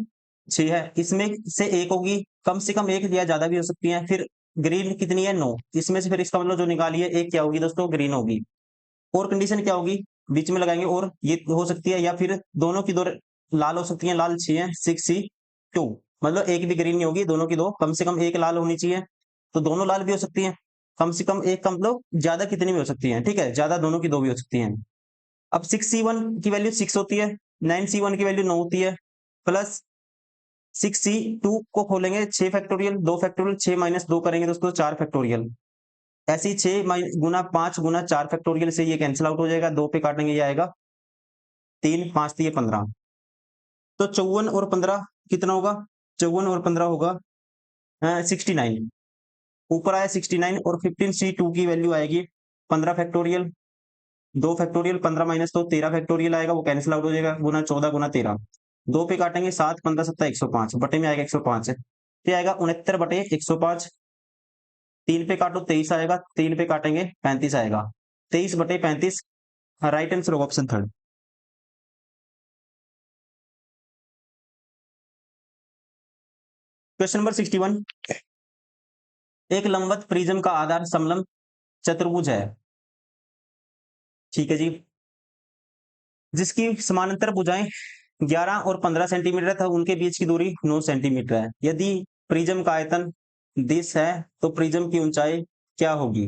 6 है, इसमें से एक होगी, कम से कम एक या ज्यादा भी हो सकती है। फिर ग्रीन कितनी है? 9, इसमें से फिर इसका मतलब जो निकाली है एक क्या होगी दोस्तों? ग्रीन होगी। और कंडीशन क्या होगी? बीच में लगाएंगे और ये हो सकती है, या फिर दोनों की दो लाल हो सकती है, लाल 6 है 6C2, मतलब एक भी ग्रीन नहीं होगी, दोनों की दो, कम से कम एक लाल होनी चाहिए, तो दोनों लाल भी हो सकती है। कम से कम एक, कम मतलब ज्यादा कितनी भी हो सकती है, ठीक है, ज्यादा दोनों की दो भी हो सकती है। अब 6C1 की वैल्यू 6 होती है, 9C1 की वैल्यू 9 होती है, प्लस 6C2 को खोलेंगे 6 फैक्टोरियल, 2 फैक्टोरियल, 6 माइनस 2 करेंगे दोस्तों 4 फैक्टोरियल। ऐसे ही 6 गुना 5 गुना 4 फैक्टोरियल से ये कैंसिल आउट हो जाएगा, 2 पे काटेंगे ये आएगा 3, 5 तो ये 15। तो 54 और 15 कितना होगा? 54 और 15 होगा 69। ऊपर आया 69, और 15C2 की वैल्यू आएगी 15 फैक्टोरियल, 2 फैक्टोरियल, 15 माइनस तो 13 फैक्टोरियल आएगा, वो कैंसिल आउट हो जाएगा, गुना 14 गुना 13, 2 पे काटेंगे 7 15 7 105, बटे में आएगा 105, फिर आएगा 69 बटे 105, 3 पे काटो 23 आएगा, 3 पे काटेंगे 35 आएगा, 23 बटे 35, राइट आंसर होगा ऑप्शन थर्ड। क्वेश्चन नंबर 61, एक लंबवत प्रिज्म का आधार समलंब चतुर्भुज है, ठीक है जी, जिसकी समानांतर भुजाएं 11 और 15 सेंटीमीटर था, उनके बीच की दूरी 9 सेंटीमीटर है। यदि प्रिज्म का आयतन 10 है तो प्रिज्म की ऊंचाई क्या होगी?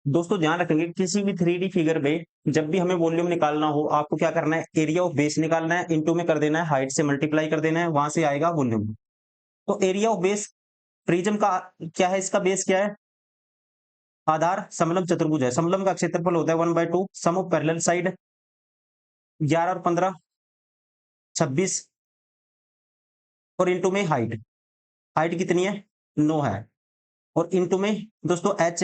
दोस्तों ध्यान रखेंगे, किसी भी 3D फिगर में जब भी हमें वॉल्यूम निकालना हो, आपको क्या करना है? एरिया ऑफ बेस निकालना है, इनटू में कर देना है, हाइट से मल्टीप्लाई कर देना है, वहां से आएगा वॉल्यूम। तो एरिया ऑफ बेस प्रिज्म का क्या है? इसका बेस क्या है? आधार समलंब चतुर्भुज है, समलंब का क्षेत्रफल होता है 1/2, सम ऑफ पैरेलल साइड 11 और 15 26, और इंटू में हाइट, हाइट कितनी है? 9 है, और इंटू में दोस्तों एच,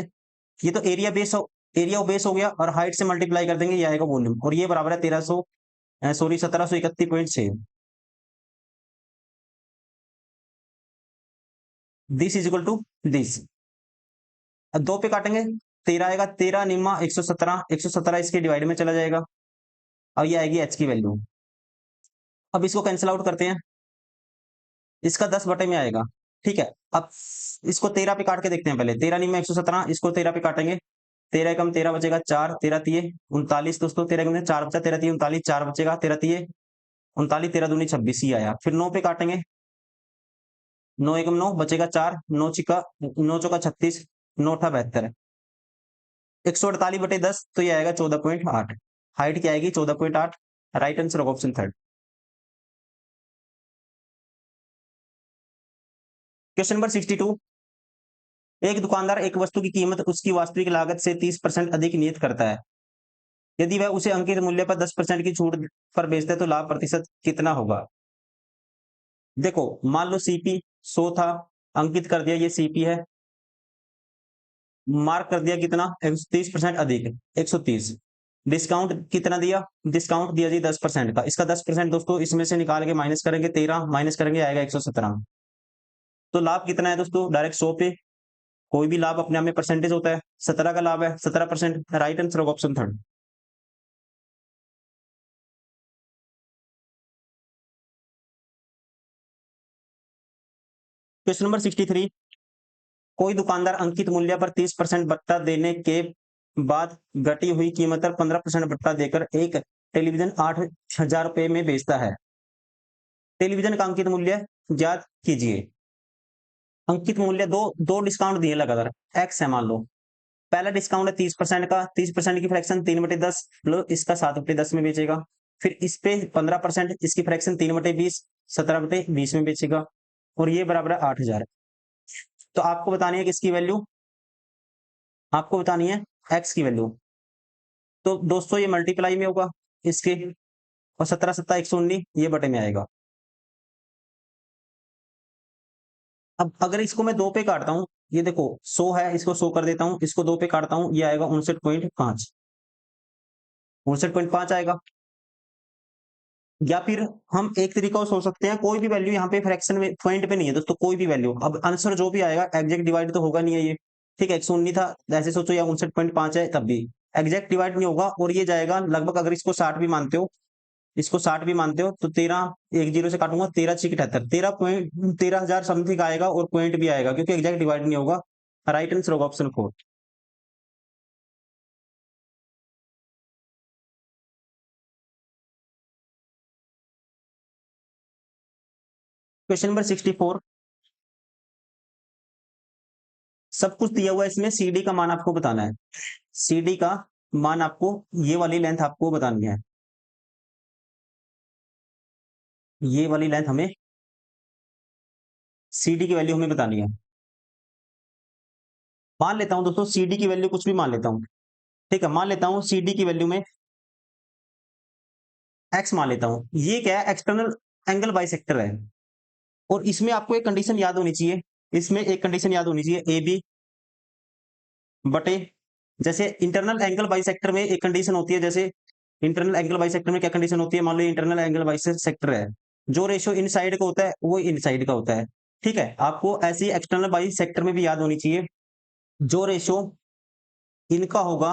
ये तो एरिया बेस हो, एरिया बेस हो गया, और हाइट से मल्टीप्लाई कर देंगे, ये आएगा वॉल्यूम, और ये बराबर है 1300 sorry 1731.6। This is equal to this. अब 2 पे काटेंगे 13 आएगा, 13 निम्मा 117, 117 इसके डिवाइड में चला जाएगा, और ये आएगी एच की वैल्यू। अब इसको कैंसिल आउट करते हैं, इसका 10 बटे में आएगा, ठीक है। अब इसको 13 पे काट के देखते हैं, पहले 13 निम्मा 117, इसको 13 पे काटेंगे, 13 कम 13 बचेगा 4, 13 तिये 39 दोस्तों, 13 कम 4 बचा, 13 तिये 39, 4 बचेगा, 13 तिये 39, 13 दूनी 26 ही आया। फिर 9 पे काटेंगे, 9 एकम 9 बचेगा 4, 9 चिका 9 चौका 36, 9 अठा 72, 148 बटे 10, तो ये आएगा 14.8। हाइट क्या आएगी? 14.8, right answer of option third. Question number 62, एक दुकानदार एक वस्तु की कीमत उसकी वास्तविक लागत से 30% अधिक नियत करता है, यदि वह उसे अंकित मूल्य पर 10% की छूट पर बेचता है तो लाभ प्रतिशत कितना होगा? देखो मान लो सीपी 100 था, अंकित कर दिया ये सीपी है, मार्क कर दिया कितना? 30% अधिक 130, डिस्काउंट कितना दिया? डिस्काउंट दिया जी 10% का, इसका 10% दोस्तों इसमें से निकाल के माइनस करेंगे, 13 माइनस करेंगे आएगा 117। तो लाभ कितना है दोस्तों? डायरेक्ट 100 पे, कोई भी लाभ अपने आप में परसेंटेज होता है, 17 का लाभ है 17%, right answer of option third. Question number 63, कोई दुकानदार अंकित मूल्य पर 30% बट्टा देने के बाद घटी हुई कीमत पर 15% बट्टा देकर एक टेलीविजन 8,000 रुपए में बेचता है। टेलीविजन का अंकित मूल्य ज्ञात कीजिए। अंकित मूल्य दो दो डिस्काउंट दिए लगातार, एक्स है मान लो, पहला डिस्काउंट है 30% का, 30% की फ्रैक्शन 3/10, मतलब इसका 7/10 में बेचेगा। फिर इस पे 15%, इसकी फ्रैक्शन 3/20, 17/20 में बेचेगा, और ये बराबर है 8,000। तो आपको बतानी है किसकी वैल्यू? आपको बतानी है एक्स की वैल्यू। तो दोस्तों ये मल्टीप्लाई में होगा इसके, और 17 सत्ता 119 ये बटे में आएगा। अब अगर इसको मैं 2 पे काटता हूँ, ये देखो 100 है, इसको 100 कर देता हूँ, इसको 2 पे काटता हूँ, ये आएगा 59.5, 59.5 आएगा। या फिर हम एक तरीका और सोच सकते हैं, कोई भी वैल्यू यहाँ पे फ्रैक्शन में पॉइंट पे नहीं है दोस्तों, कोई भी वैल्यू, अब आंसर जो भी आएगा एग्जैक्ट डिवाइड तो होगा नहीं है ये, ठीक है, 119 था ऐसे सोचो, या 59.5 है तब भी एग्जैक्ट डिवाइड नहीं होगा, और ये जाएगा लगभग, अगर इसको 60 भी मानते हो, इसको 60 भी मानते हो तो 13, एक जीरो से काटूंगा, 13×6 = 78, 13,000 समथिंग आएगा, और पॉइंट भी आएगा क्योंकि एग्जैक्ट डिवाइड नहीं होगा। राइट आंसर होगा ऑप्शन 4। क्वेश्चन नंबर 64, सब कुछ दिया हुआ है इसमें, सीडी का मान आपको बताना है, सीडी का मान आपको, ये वाली लेंथ आपको बतानी है, ये वाली लेंथ हमें, सीडी की वैल्यू हमें बतानी है। मान लेता हूं दोस्तों सीडी की वैल्यू कुछ भी मान लेता हूं, ठीक है, मान लेता हूं सीडी की वैल्यू में एक्स मान लेता हूं, ये क्या है, एक्सटर्नल एंगल बाइसेक्टर है, और इसमें आपको एक कंडीशन याद होनी चाहिए, इसमें एक कंडीशन याद होनी चाहिए, ए बी बटे, जैसे इंटरनल एंगल बाइसेक्टर में एक कंडीशन होती है, जैसे इंटरनल एंगल बाइसेक्टर में क्या कंडीशन होती है, मान लो इंटरनल एंगल बाइसेक्टर है, जो रेशियो इन साइड का होता है वो इन साइड का होता है, ठीक है, आपको ऐसी एक्सटर्नल बाइसेक्टर में भी याद होनी चाहिए, जो रेशियो इनका होगा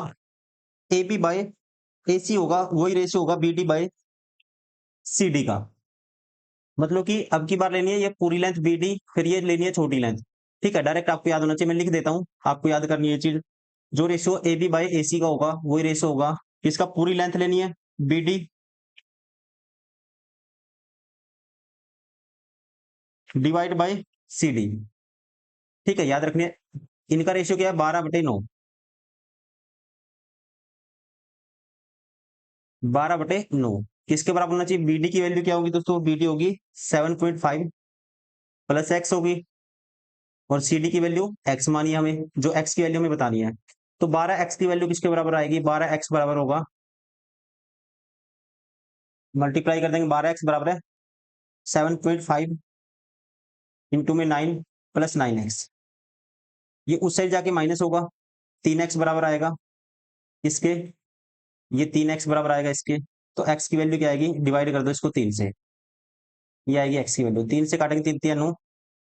ए बी बाय ए सी होगा, वही रेशियो होगा B D by C D का, मतलब कि अब की बार लेनी है ये पूरी लेंथ बी डी, फिर ये लेनी है छोटी लेंथ, ठीक है, डायरेक्ट आपको याद होना चाहिए, मैं लिख देता हूं, आपको याद करनी है चीज, जो रेशियो ए बी बाई ए सी का होगा वही रेशियो होगा, इसका पूरी लेंथ लेनी है B D divide by C D, ठीक है, याद रखनी है, इनका रेशियो क्या है, 12/9, 12/9, किसके बराबर होना चाहिए, बी डी की वैल्यू क्या होगी दोस्तों, बी डी होगी 7.5 प्लस एक्स होगी, और सी डी की वैल्यू एक्स मानी है हमें, जो एक्स की वैल्यू हमें बतानी है, तो 12x की वैल्यू किसके बराबर आएगी, 12x बराबर होगा, मल्टीप्लाई कर देंगे, 12x बराबर है 7.5 इंटू में 9 प्लस 9x, ये उस साइड जाके माइनस होगा, 3x बराबर आएगा इसके, ये 3x बराबर आएगा इसके, तो x की वैल्यू क्या आएगी, डिवाइड कर दो इसको 3 से, ये आएगी x की वैल्यू, 3 से काटेंगे 3 3 9,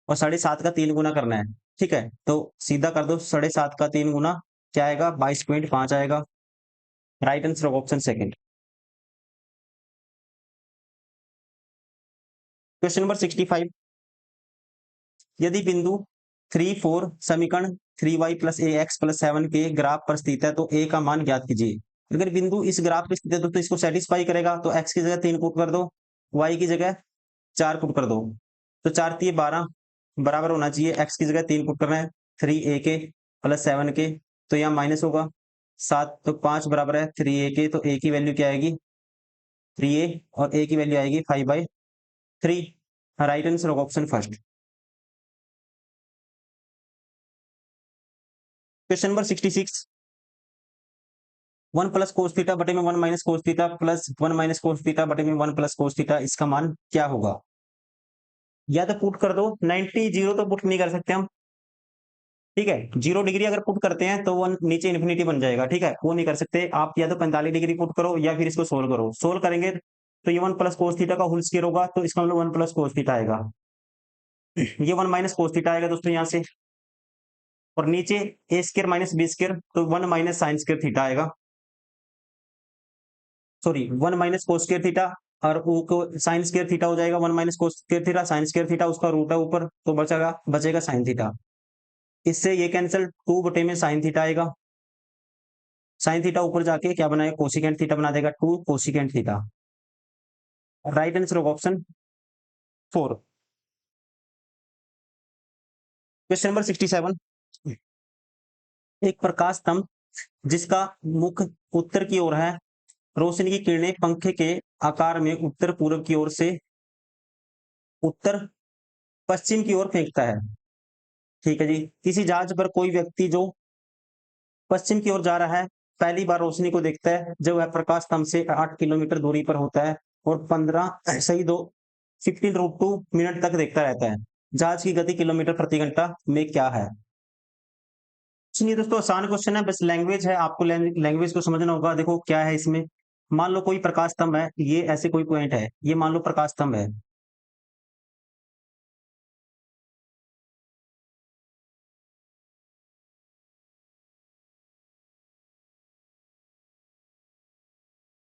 और 7.5 का 3 गुना करना है, ठीक है, तो सीधा कर दो 7.5 का 3 गुना, क्या आएगा 22.5 आएगा, right answer option second. Question number 65, यदि बिंदु 3 4 समीकरण 3y प्लस ए एक्स प्लस 7 के ग्राफ पर स्थित है तो ए का मान ज्ञात कीजिए, अगर बिंदु इस ग्राफ पे स्थित है तो इसको सेटिस्फाई करेगा, तो एक्स की जगह 3 पुट कर दो, वाई की जगह 4 पुट कर दो, तो 4 3 12 बराबर होना चाहिए, एक्स की जगह 3 पुट करना है 3a के प्लस 7 के, तो यहाँ माइनस होगा 7, तो 5 बराबर है 3a के, तो a की वैल्यू क्या आएगी 3a, और a की वैल्यू आएगी 5/3, राइट आंसर होगा option first. Question number 66, 1 plus cos theta बटे में 1 minus cos theta plus 1 minus cos theta बटे में 1 प्लस कोस थीटा, इसका मान क्या होगा, या तो पुट कर दो 90, जीरो तो पुट नहीं कर सकते हम, ठीक है, 0 डिग्री अगर पुट करते हैं तो वो नीचे इन्फिनिटी बन जाएगा, ठीक है, वो नहीं कर सकते आप, या तो 45 डिग्री पुट करो या फिर इसको सोल्व करो, सोल्व करेंगे तो ये 1 प्लस कोस थीटा का होल स्क्वायर होगा, तो इसका मतलब 1 प्लस कोस थीटा आएगा, ये 1 माइनस कोस थीटा आएगा दोस्तों यहाँ से, और नीचे ए स्क्वायर माइनस बी स्क्वायर, तो 1 माइनस साइन स्क्वायर थीटा आएगा, sorry 1 minus cos square theta, और वो को साइन स्क्वायर थीटा हो जाएगा, 1 minus cos square theta, sign square theta उसका रूट है ऊपर, तो बचेगा बचेगा साइन थीटा, इससे ये कैंसिल, 2 बटे में साइन थीटा आएगा, साइन थीटा ऊपर जाके क्या बनाएगा, कोसिकेंट थीटा बना देगा, 2 cosecant theta, right answer of option 4। Question number 67, एक प्रकाश स्तंभ जिसका मुख उत्तर की ओर है, रोशनी की किरणें पंखे के आकार में उत्तर पूर्व की ओर से उत्तर पश्चिम की ओर फेंकता है, ठीक है जी, किसी जहाज पर कोई व्यक्ति जो पश्चिम की ओर जा रहा है, पहली बार रोशनी को देखता है जब वह प्रकाश स्तंभ से 8 किलोमीटर दूरी पर होता है, और 15 सही दो 15√2 मिनट तक देखता रहता है। जहाज की गति किलोमीटर प्रति घंटा में क्या है? सुनिए दोस्तों, आसान क्वेश्चन है, बस लैंग्वेज है, आपको लैंग्वेज को समझना होगा। देखो क्या है इसमें, मान लो कोई प्रकाश स्तंभ है, ये ऐसे कोई पॉइंट है, ये मान लो प्रकाश स्तंभ है।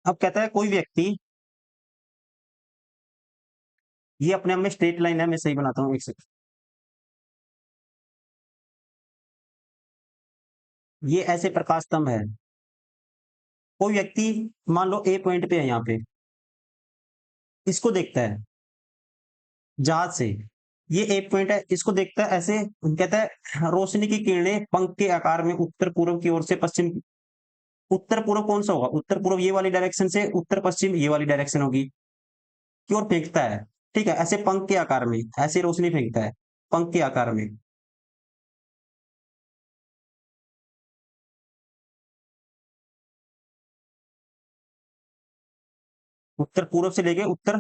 अब कहता है कोई व्यक्ति, ये अपने आप में स्ट्रेट लाइन है, मैं सही बनाता हूँ एक सेकंड। ये ऐसे प्रकाश स्तंभ है, कोई व्यक्ति मान लो ए पॉइंट पे है, यहाँ पे इसको देखता है जहाज से, ये एक पॉइंट है, इसको देखता है ऐसे, कहता है रोशनी की किरणें पंख के आकार में उत्तर पूर्व की ओर से पश्चिम, उत्तर पूर्व कौन सा होगा, उत्तर पूर्व ये वाली डायरेक्शन से, उत्तर पश्चिम ये वाली डायरेक्शन होगी, की ओर फेंकता है। ठीक है, ऐसे पंख के आकार में, ऐसे रोशनी फेंकता है पंख के आकार में। उत्तर पूर्व से लेके उत्तर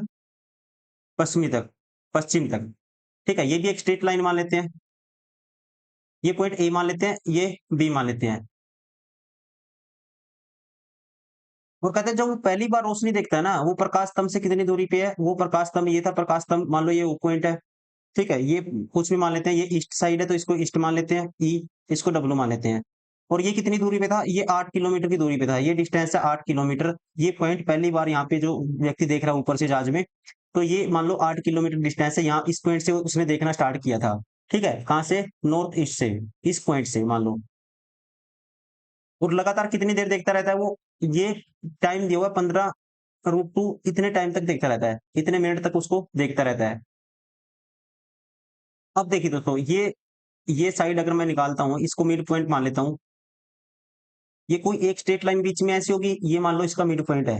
पश्चिमी तक, पश्चिम तक। ठीक है, ये भी एक स्ट्रेट लाइन मान लेते हैं, ये पॉइंट ए मान लेते हैं, ये बी मान लेते हैं। वो कहते हैं जब वो पहली बार रोशनी देखता है ना, वो प्रकाश स्तंभ से कितनी दूरी पे है, वो प्रकाश स्तंभ ये था, प्रकाश स्तंभ मान लो ये वो पॉइंट है। ठीक है, ये कुछ भी मान लेते हैं, ये ईस्ट साइड है तो इसको ईस्ट मान लेते हैं, ई, इसको डब्ल्यू मान लेते हैं। और ये कितनी दूरी पे था, ये 8 किलोमीटर की दूरी पे था, ये डिस्टेंस है 8 किलोमीटर। ये पॉइंट पहली बार यहाँ पे जो व्यक्ति देख रहा है ऊपर से जहाज में, तो ये मान लो 8 किलोमीटर डिस्टेंस है, यहाँ इस पॉइंट से उसने देखना स्टार्ट किया था। ठीक है, कहाँ से, नॉर्थ ईस्ट से, इस पॉइंट से मान लो। और लगातार कितनी देर देखता रहता है वो, ये टाइम दिया हुआ 15√2, इतने टाइम तक देखता रहता है, इतने मिनट तक उसको देखता रहता है। अब देखिए दोस्तों, ये साइड अगर मैं निकालता हूँ, इसको मिड पॉइंट मान लेता हूँ, ये कोई एक स्ट्रेट लाइन बीच में ऐसी होगी, ये मान लो इसका मिड पॉइंट है,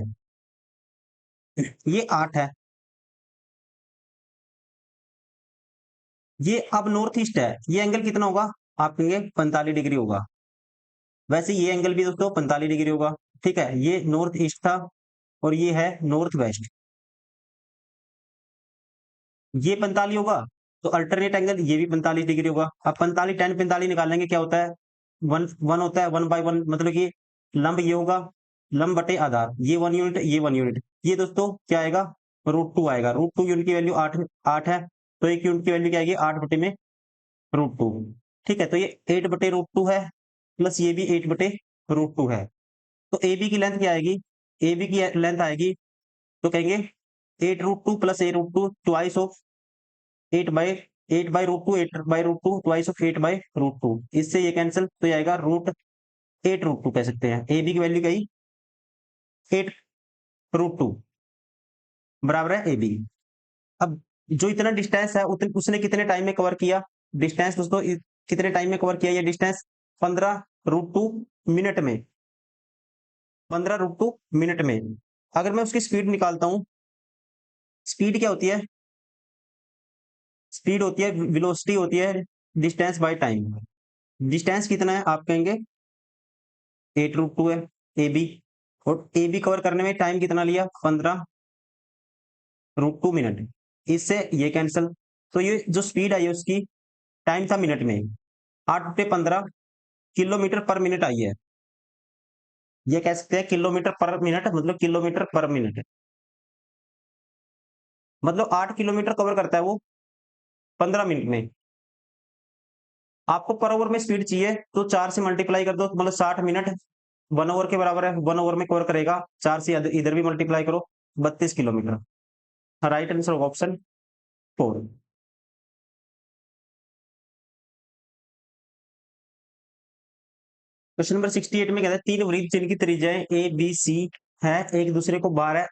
ये 8 है, ये अब नॉर्थ ईस्ट है, ये एंगल कितना होगा, आप कहेंगे 45 डिग्री होगा। वैसे ये एंगल भी दोस्तों 45 डिग्री होगा। ठीक है, ये नॉर्थ ईस्ट था और ये है नॉर्थ वेस्ट, ये 45 होगा, तो अल्टरनेट एंगल ये भी 45 डिग्री होगा। अब 45 tan 45 निकालेंगे, क्या होता है, वन वन होता है, 1/1, मतलब कि लंब ये होगा, लंब बटे आधार, ये 1 यूनिट, ये 1 यूनिट, ये दोस्तों क्या आएगा, √2 आएगा। √2 यूनिट की वैल्यू 8 है, तो 1 यूनिट की वैल्यू क्या आएगी, 8/√2। ठीक है, तो ये 8/√2 है, प्लस ये भी 8/√2 है। तो ए बी की लेंथ क्या आएगी, ए बी की लेंथ आएगी, तो कहेंगे 8√2 plus A√2 twice of 8/√2, 8/√2 twice of 8/√2, इससे ये कैंसिल, तो ये आएगा √8√2 कह सकते हैं। ए बी की वैल्यू कही 8√2 बराबर है ए बी। अब जो इतना डिस्टेंस है उसने कितने टाइम में कवर किया, डिस्टेंस दोस्तों कितने टाइम में कवर किया, ये डिस्टेंस 15√2 मिनट में, 15√2 मिनट में। अगर मैं उसकी स्पीड निकालता हूं, स्पीड क्या होती है, स्पीड होती है, वेलोसिटी होती है डिस्टेंस बाय टाइम। डिस्टेंस कितना है, आप कहेंगे 8√2 है ए बी, और ए बी कवर करने में टाइम कितना लिया, 15√2 मिनट, इससे ये कैंसिल। तो ये जो स्पीड आई है उसकी, टाइम था मिनट में, 8/15 किलोमीटर पर मिनट आई है। ये कह सकते हैं किलोमीटर पर मिनट, मतलब किलोमीटर पर मिनट, मतलब 8 किलोमीटर कवर करता है वो 15 मिनट में। आपको पर ओवर में स्पीड चाहिए, तो 4 से मल्टीप्लाई कर दो, तो मतलब 60 मिनट 1 ओवर के बराबर है, 1 ओवर में कवर करेगा, 4 से इधर भी मल्टीप्लाई करो, 32 kilometre. Right answer option 4। Question number 68 में कहता है तीन वृत्त जिनकी त्रिज्याएं ए बी सी है, एक दूसरे को बाहर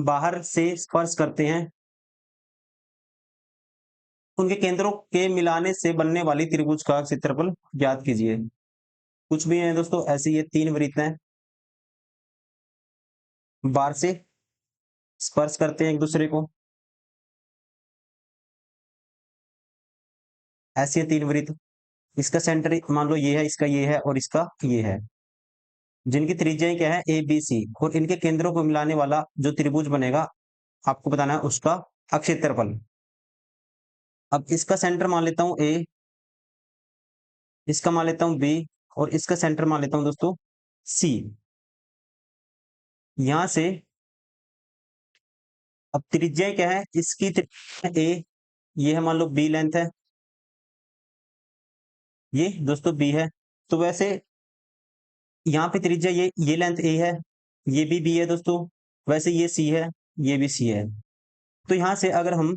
बाहर से स्पर्श करते हैं, उनके केंद्रों के मिलाने से बनने वाली त्रिभुज का क्षेत्रफल ज्ञात कीजिए। कुछ भी है दोस्तों, ऐसे ये तीन वृत्त हैं, बाहर से स्पर्श करते हैं एक दूसरे को, ऐसे ये तीन वृत्त, इसका सेंटर मान लो ये है, इसका ये है और इसका ये है, जिनकी त्रिज्याएं क्या है ए बी सी, और इनके केंद्रों को मिलाने वाला जो त्रिभुज बनेगा आपको बताना है उसका अक्षेत्रफल। अब इसका सेंटर मान लेता हूं ए, इसका मान लेता हूं बी, और इसका सेंटर मान लेता हूं दोस्तों सी। यहां से अब त्रिज्या क्या है इसकी, ए, ये है मान लो बी लेंथ है, ये दोस्तों बी है। तो वैसे यहाँ पे त्रिज्या ये लेंथ ए है, ये भी बी है दोस्तों, वैसे ये सी है, ये भी सी है। तो यहाँ से अगर हम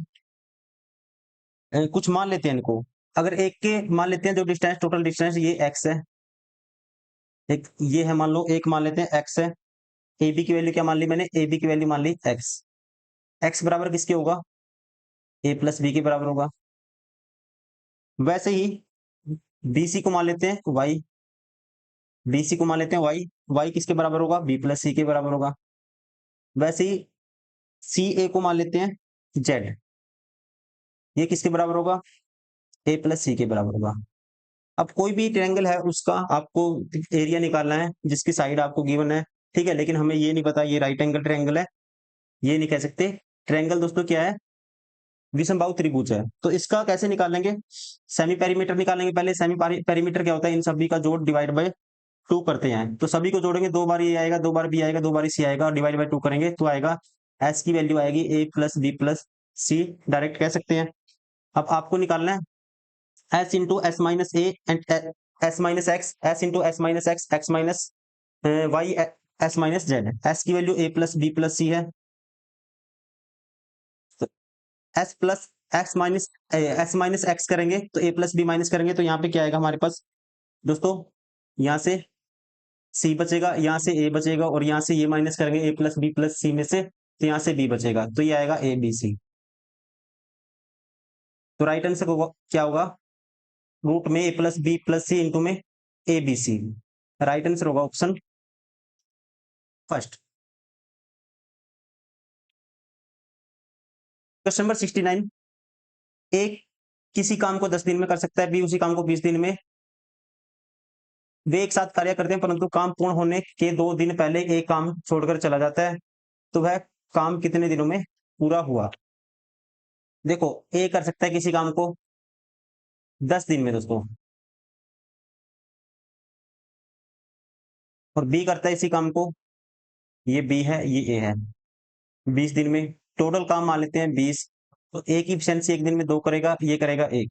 कुछ मान लेते हैं इनको, अगर एक के मान लेते हैं जो डिस्टेंस, टोटल डिस्टेंस ये एक्स है, एक ये है मान लो, एक मान लेते हैं एक्स है। ए बी की वैल्यू क्या मान ली मैंने, ए बी की वैल्यू मान ली एक्स। एक्स बराबर किसके होगा, ए प्लस बी के बराबर होगा। वैसे ही बीसी को मान लेते हैं वाई, बीसी को मान लेते हैं वाई, वाई किसके बराबर होगा, बी प्लस सी के बराबर होगा। वैसे ही सी ए को मान लेते हैं जेड, ये किसके बराबर होगा, ए प्लस सी के बराबर होगा। अब कोई भी ट्रायंगल है उसका आपको एरिया निकालना है जिसकी साइड आपको गिवन है, ठीक है, लेकिन हमें ये नहीं पता ये राइट एंगल ट्रायंगल है, ये नहीं कह सकते। ट्रायंगल दोस्तों क्या है, विषमबाहु त्रिभुज है। तो इसका कैसे निकालेंगे, सेमी पेरीमीटर निकालेंगे पहले। सेमी पेरीमीटर क्या होता है, इन सभी का जोड़ डिवाइड बाय 2 करते हैं। तो सभी को जोड़ेंगे, 2 बार ये आएगा, 2 बार बी आएगा, 2 बार सी आएगा, और डिवाइड बाय 2 करेंगे तो आएगा एस की वैल्यू आएगी A plus B plus C, direct कह सकते हैं। अब आपको निकालना है S into S minus A and S minus X, S into S minus X, X minus Y, S minus Z. S की value A plus B plus C है, तो S plus S minus X करेंगे तो ए plus B minus करेंगे तो यहाँ पे क्या आएगा हमारे पास दोस्तों, यहाँ से सी बचेगा, यहाँ से ए बचेगा, और यहाँ से ये माइनस करेंगे ए प्लस बी प्लस सी में से, तो यहाँ से बी बचेगा, तो ये आएगा ए बी सी। तो राइट आंसर क्या होगा, रूट में A plus B plus C into में A B C. Right answer होगा option first. Question number 69, A किसी काम को 10 दिन में कर सकता है, बी उसी काम को 20 दिन में। वे एक साथ कार्य करते हैं परंतु काम पूर्ण होने के 2 दिन पहले एक काम छोड़कर चला जाता है, तो वह काम कितने दिनों में पूरा हुआ। देखो ए कर सकता है किसी काम को 10 दिन में दोस्तों, और बी करता है इसी काम को, ये बी है ये ए है, 20 दिन में। टोटल काम मान लेते हैं 20, तो ए की एफिशिएंसी एक दिन में 2 करेगा, ये करेगा 1।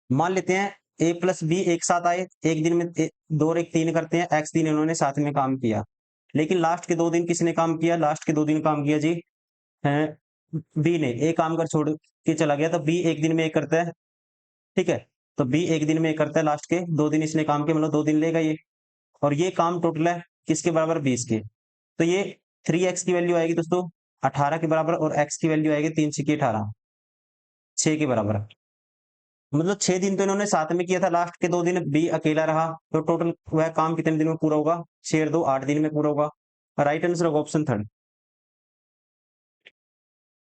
मान लेते हैं ए प्लस बी एक साथ आए, एक दिन में 2 और 1 3 करते हैं, एक्स दिन इन्होंने साथ में काम किया, लेकिन लास्ट के 2 दिन किसने काम किया, लास्ट के 2 दिन काम किया जी बी ने। ए काम कर छोड़ के चला गया, तो बी एक दिन में एक करता है, ठीक है, तो बी एक दिन में एक करता है, लास्ट के 2 दिन इसने काम किया, मतलब 2 दिन लेगा ये। और ये काम टोटल है किसके बराबर, 20 के। तो ये 3x की वैल्यू आएगी दोस्तों 18 के बराबर, और x की वैल्यू आएगी 3 6 18, 6 के बराबर। मतलब 6 दिन तो इन्होंने साथ में किया था, लास्ट के 2 दिन बी अकेला रहा, तो टोटल वह काम कितने दिन में पूरा होगा, 6 2 8 दिन में पूरा होगा। राइट आंसर होगा ऑप्शन थर्ड।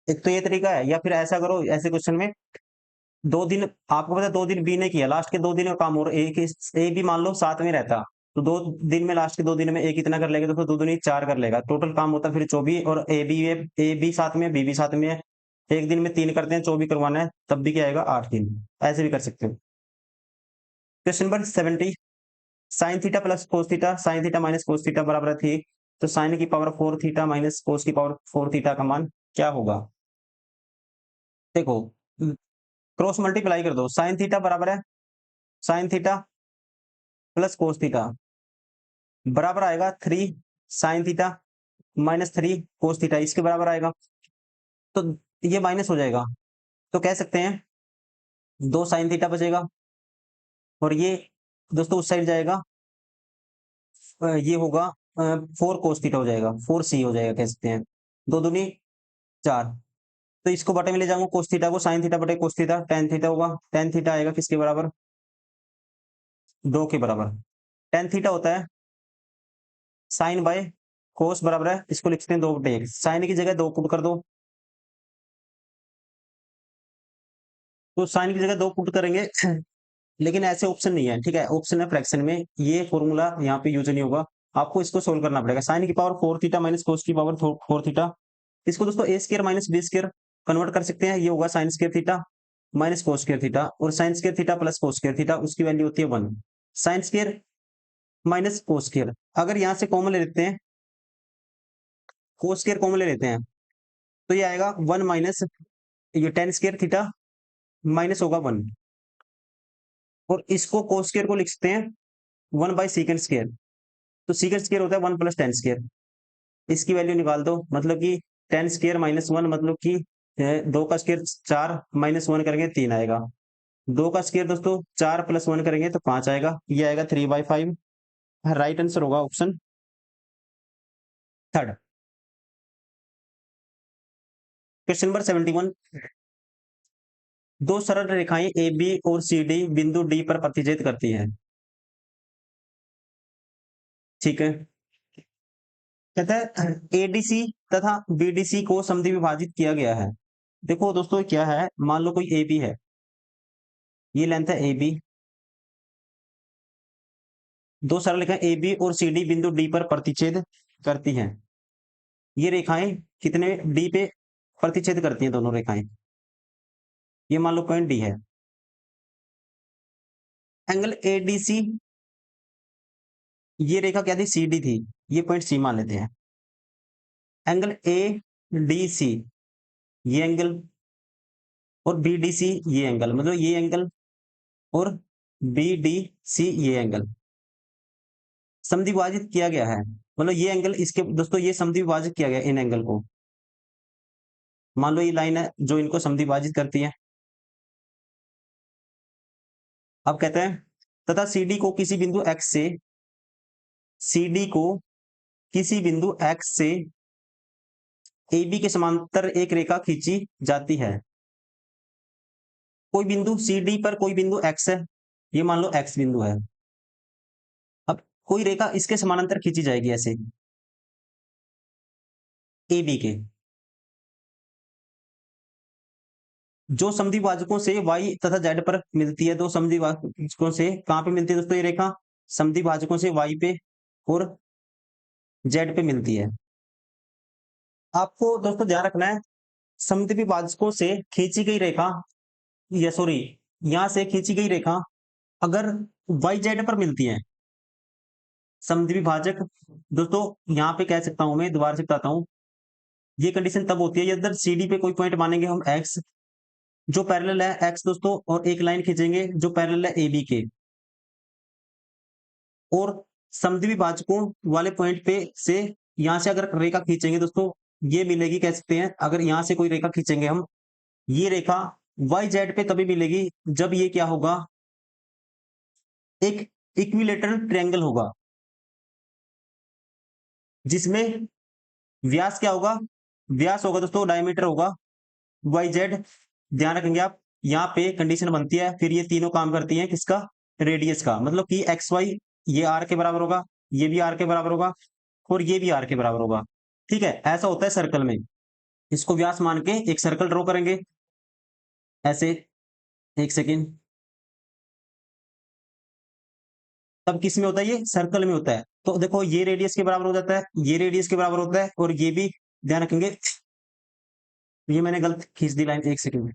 एक तो ये तरीका है, या फिर ऐसा करो, ऐसे क्वेश्चन में 2 दिन आपको पता है 2 दिन बी ने किया, लास्ट के 2 दिन का काम, और ए भी मान लो साथ में रहता, तो 2 दिन में, लास्ट के 2 दिन में ए कितना कर लेगा, तो 2 दूनी 4 कर लेगा, टोटल काम होता है फिर 24। और ए बी साथ में, बी भी साथ में है, एक दिन में 3 करते हैं, 24 करवाना है, तब भी क्या आएगा 8 दिन। ऐसे भी कर सकते हो। Question number 70, sine theta plus cos theta, sine theta minus cos theta बराबर थी, तो साइन की पावर 4 थीटा माइनस कोस की पावर 4 थीटा का मान क्या होगा। देखो क्रॉस मल्टीप्लाई कर दो, साइन थीटा बराबर है sine theta plus cos theta, बराबर आएगा 3 sine theta minus 3 cos theta, इसके बराबर आएगा। तो ये माइनस हो जाएगा, तो कह सकते हैं 2 साइन थीटा बचेगा, और ये दोस्तों उस साइड जाएगा, ये होगा 4 कोस थीटा हो जाएगा, 4 सी हो जाएगा, कह सकते हैं 2 दूनी 4। तो इसको बटे में ले जाऊंगा कोस थीटा को, साइन थीटा बटे कोस थीटा, टेन थीटा होगा, टेन थीटा आएगा किसके बराबर, 2 के बराबर। टेन थीटा होता है साइन बाय कोस, बराबर है, इसको लिखते हैं 2/1, साइन की जगह 2 पुट कर दो, तो साइन की जगह 2 पुट करेंगे लेकिन ऐसे ऑप्शन नहीं है, ठीक है, ऑप्शन है फ्रैक्शन में, ये फॉर्मूला यहाँ पे यूज नहीं होगा, आपको इसको सोल्व करना पड़ेगा। साइन की पावर 4 थीटा माइनस कोस की पावर 4 थीटा, इसको दोस्तों a square minus b square convert कर सकते हैं, ये होगा sine square theta minus cos square theta, और sine square theta plus cos square theta उसकी वैल्यू होती है 1। Sine square minus cos square, अगर यहां से कॉमन ले लेते हैं, कोस स्क्वायर कॉमन ले लेते हैं, तो ये आएगा 1 माइनस ये टेन स्क्वायर थीटा माइनस होगा 1, और इसको कोस स्क्वायर को लिख सकते हैं 1 बाई सीकेंड स्क्वायर, तो सीकेंड स्क्वायर होता है 1 प्लस टेन स्क्वायर, इसकी वैल्यू निकाल दो, मतलब कि टेन स्क्वायर माइनस 1 मतलब कि 2 का स्क्वायर 4 माइनस 1 करेंगे 3 आएगा, 2 का स्क्वायर दोस्तों 4 प्लस 1 करेंगे तो 5 आएगा, ये आएगा 3/5। राइट आंसर होगा ऑप्शन थर्ड। क्वेश्चन नंबर 71, दो सरल रेखाएं ए बी और सी डी बिंदु डी पर प्रतिच्छेद करती हैं, ठीक है। कहता है एडीसी तथा बीडीसी को समद्वि विभाजित किया गया है। देखो दोस्तों क्या है, मान लो कोई ए बी है, ये लेंथ है ए बी, दो सरल रेखाएं ए बी और सी डी बिंदु डी पर प्रतिच्छेद करती हैं। ये रेखाएं कितने डी पे प्रतिच्छेद करती हैं दोनों रेखाएं, ये मान लो पॉइंट डी है। एंगल एडीसी, ये रेखा क्या थी, सी डी थी, ये पॉइंट सी मान लेते हैं। एंगल ए डी सी, ये एंगल, और बी डी सी ये एंगल, मतलब ये एंगल और बी डी सी ये एंगल समद्विभाजित किया गया है, मतलब ये एंगल इसके दोस्तों ये समद्विभाजित किया गया इन एंगल को, मान लो ये लाइन है जो इनको समद्विभाजित करती है। अब कहते हैं तथा सीडी को किसी बिंदु एक्स से, सीडी को किसी बिंदु एक्स से ए बी के समांतर एक रेखा खींची जाती है। कोई बिंदु सी डी पर कोई बिंदु एक्स है, ये मान लो एक्स बिंदु है, अब कोई रेखा इसके समानांतर खींची जाएगी ऐसे ए बी के, जो समद्विभाजकों से y तथा z पर मिलती है, दो समद्विभाजकों से कहां पे मिलती है दोस्तों ये रेखा, समद्विभाजकों से y पे और z पे मिलती है। आपको दोस्तों ध्यान रखना है, समद्विभाजकों से खींची गई रेखा, या सॉरी यहां से खींची गई रेखा अगर वाई जेड पर मिलती है, समद्विभाजक दोस्तों यहाँ पे कह सकता हूं मैं, दोबारा से बताता हूं, ये कंडीशन तब होती है यदि सीडी पे कोई पॉइंट मानेंगे हम एक्स, जो पैरेलल है एक्स दोस्तों, और एक लाइन खींचेंगे जो पैरेलल है ए बी के, और समद्विभाजकों वाले पॉइंट पे से यहां से अगर रेखा खींचेंगे दोस्तों, ये मिलेगी, कह सकते हैं अगर यहां से कोई रेखा खींचेंगे हम, ये रेखा वाई जेड पे तभी मिलेगी जब ये क्या होगा, एक इक्विलेटरल ट्रायंगल होगा, जिसमें व्यास क्या होगा, व्यास होगा दोस्तों डायमीटर होगा वाई जेड, ध्यान रखेंगे आप, यहाँ पे कंडीशन बनती है, फिर ये तीनों काम करती हैं किसका, रेडियस का, मतलब कि एक्स वाई ये आर के बराबर होगा, ये भी आर के बराबर होगा, और ये भी आर के बराबर होगा, ठीक है। ऐसा होता है सर्कल में, इसको व्यास मान के एक सर्कल ड्रॉ करेंगे ऐसे, एक सेकेंड, तब किस में होता है, ये सर्कल में होता है, तो देखो ये रेडियस के बराबर हो जाता है, ये रेडियस के बराबर होता है, और ये भी ध्यान रखेंगे, ये मैंने गलत खींच दी लाइन, एक सेकेंड